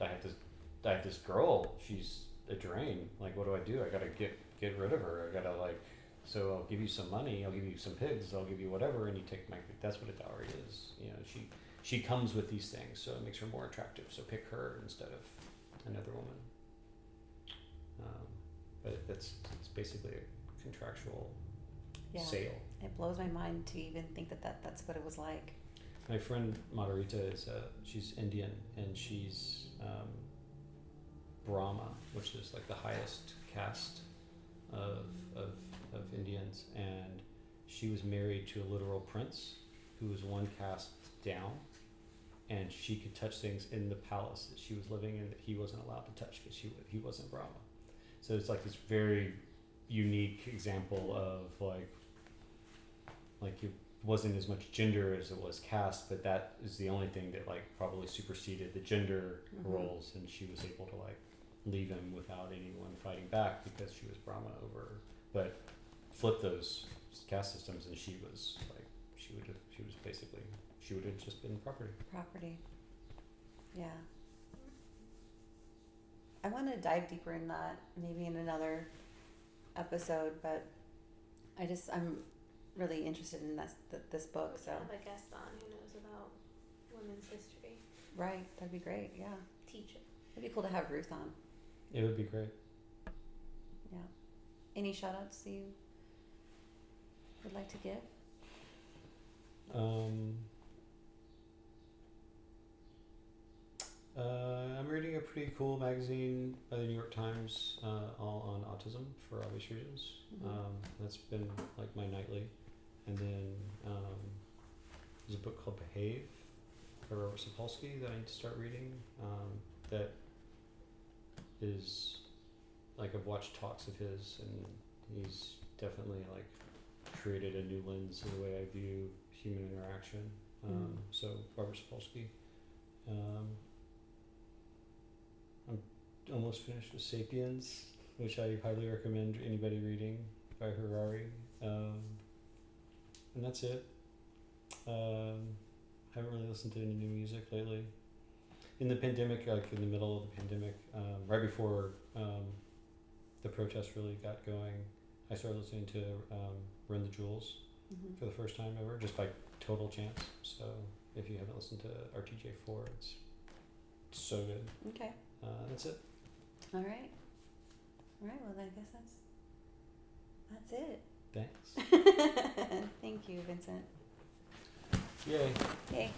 S2: I have this girl, she's a drain. Like, what do? I gotta get rid of her. I gotta so I'll give you some money, I'll give you some pigs, I'll give you whatever, and you take that's what a dowry is. She comes with these things, so it makes her more attractive. So pick her instead of another woman. But it's basically a contractual sale.
S1: It blows my mind to even think that's what it was like.
S2: My friend Madhurita she's Indian, and she's Brahma, which is like the highest caste of Indians, and she was married to a literal prince who was one caste down, and she could touch things in the palace that she was living in that he wasn't allowed to touch because he wasn't Brahma. So it's like this very unique example of like it wasn't as much gender as it was caste, but that is the only thing that like probably superseded the gender roles, and she was able to like leave him without anyone fighting back because she was Brahma over. But flip those caste systems, and she would have just been property.
S1: Yeah. I want to dive deeper in that maybe in another episode, but I'm really interested in this book. So
S3: have a guest on who knows about women's history.
S1: Right, that'd be great. Yeah,
S3: teach it.
S1: It'd be cool to have Ruth on.
S2: It would be great.
S1: Yeah. Any shout outs that you would like to give?
S2: I'm reading a pretty cool magazine by the New York Times all on autism for obvious reasons. That's been like my nightly. And then there's a book called Behave by Robert Sapolsky that I need to start reading. That is like, I've watched talks of his, and he's definitely like created a new lens in the way I view human interaction. So Robert Sapolsky. I'm almost finished with Sapiens, which I highly recommend anybody reading, by Harari. And that's it. Haven't really listened to any new music lately. in the pandemic, like in the middle of the pandemic, right before the protests really got going, I started listening to Run the Jewels for the first time ever, just by total chance. So if you haven't listened to RTJ4, it's so good.
S1: Okay.
S2: That's it.
S1: All right. All right. Well, I guess that's it.
S2: Thanks.
S1: Thank you, Vincent.
S2: Yay.
S1: Yay.